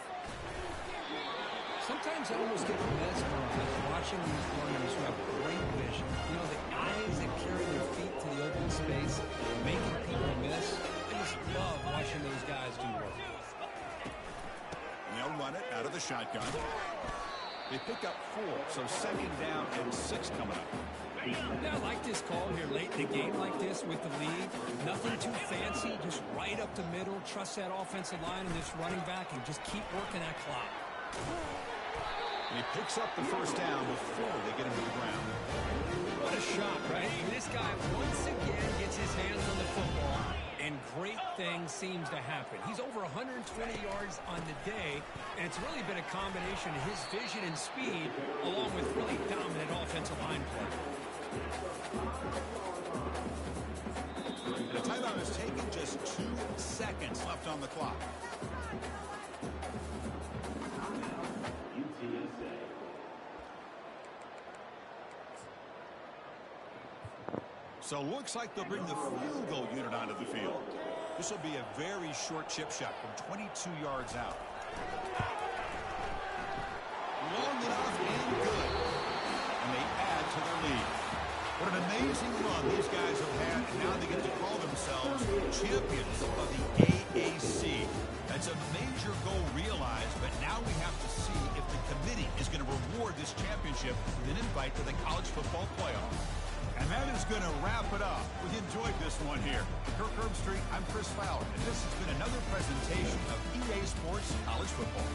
Sometimes I almost get mesmerized watching these runners who have great vision. You know, the eyes that carry their feet to the open space, making people miss. I just love watching those guys do work. And they'll run it out of the shotgun. They pick up 4, so 2nd down and 6 coming up. Yeah, I like this call here late in the game like this with the lead. Nothing too fancy, just right up the middle. Trust that offensive line and this running back and just keep working that clock. And he picks up the first down before they get him to the ground. What a shot, right? And this guy once again gets his hands on the football, and great things seems to happen. He's over 120 yards on the day, and it's really been a combination of his vision and speed along with really dominant offensive line play. The timeout is taken, just 2 seconds left on the clock. So looks like they'll bring the field goal unit onto the field. This will be a very short chip shot from 22 yards out. Long enough and good. And they add to their lead. What an amazing run these guys have had, and now they get to call themselves champions of the AAC. That's a major goal realized, but now we have to see if the committee is going to reward this championship with an invite to the college football playoff. And that is going to wrap it up. We enjoyed this one here. Kirk Herbstreit, I'm Chris Fowler, and this has been another presentation of EA Sports College Football.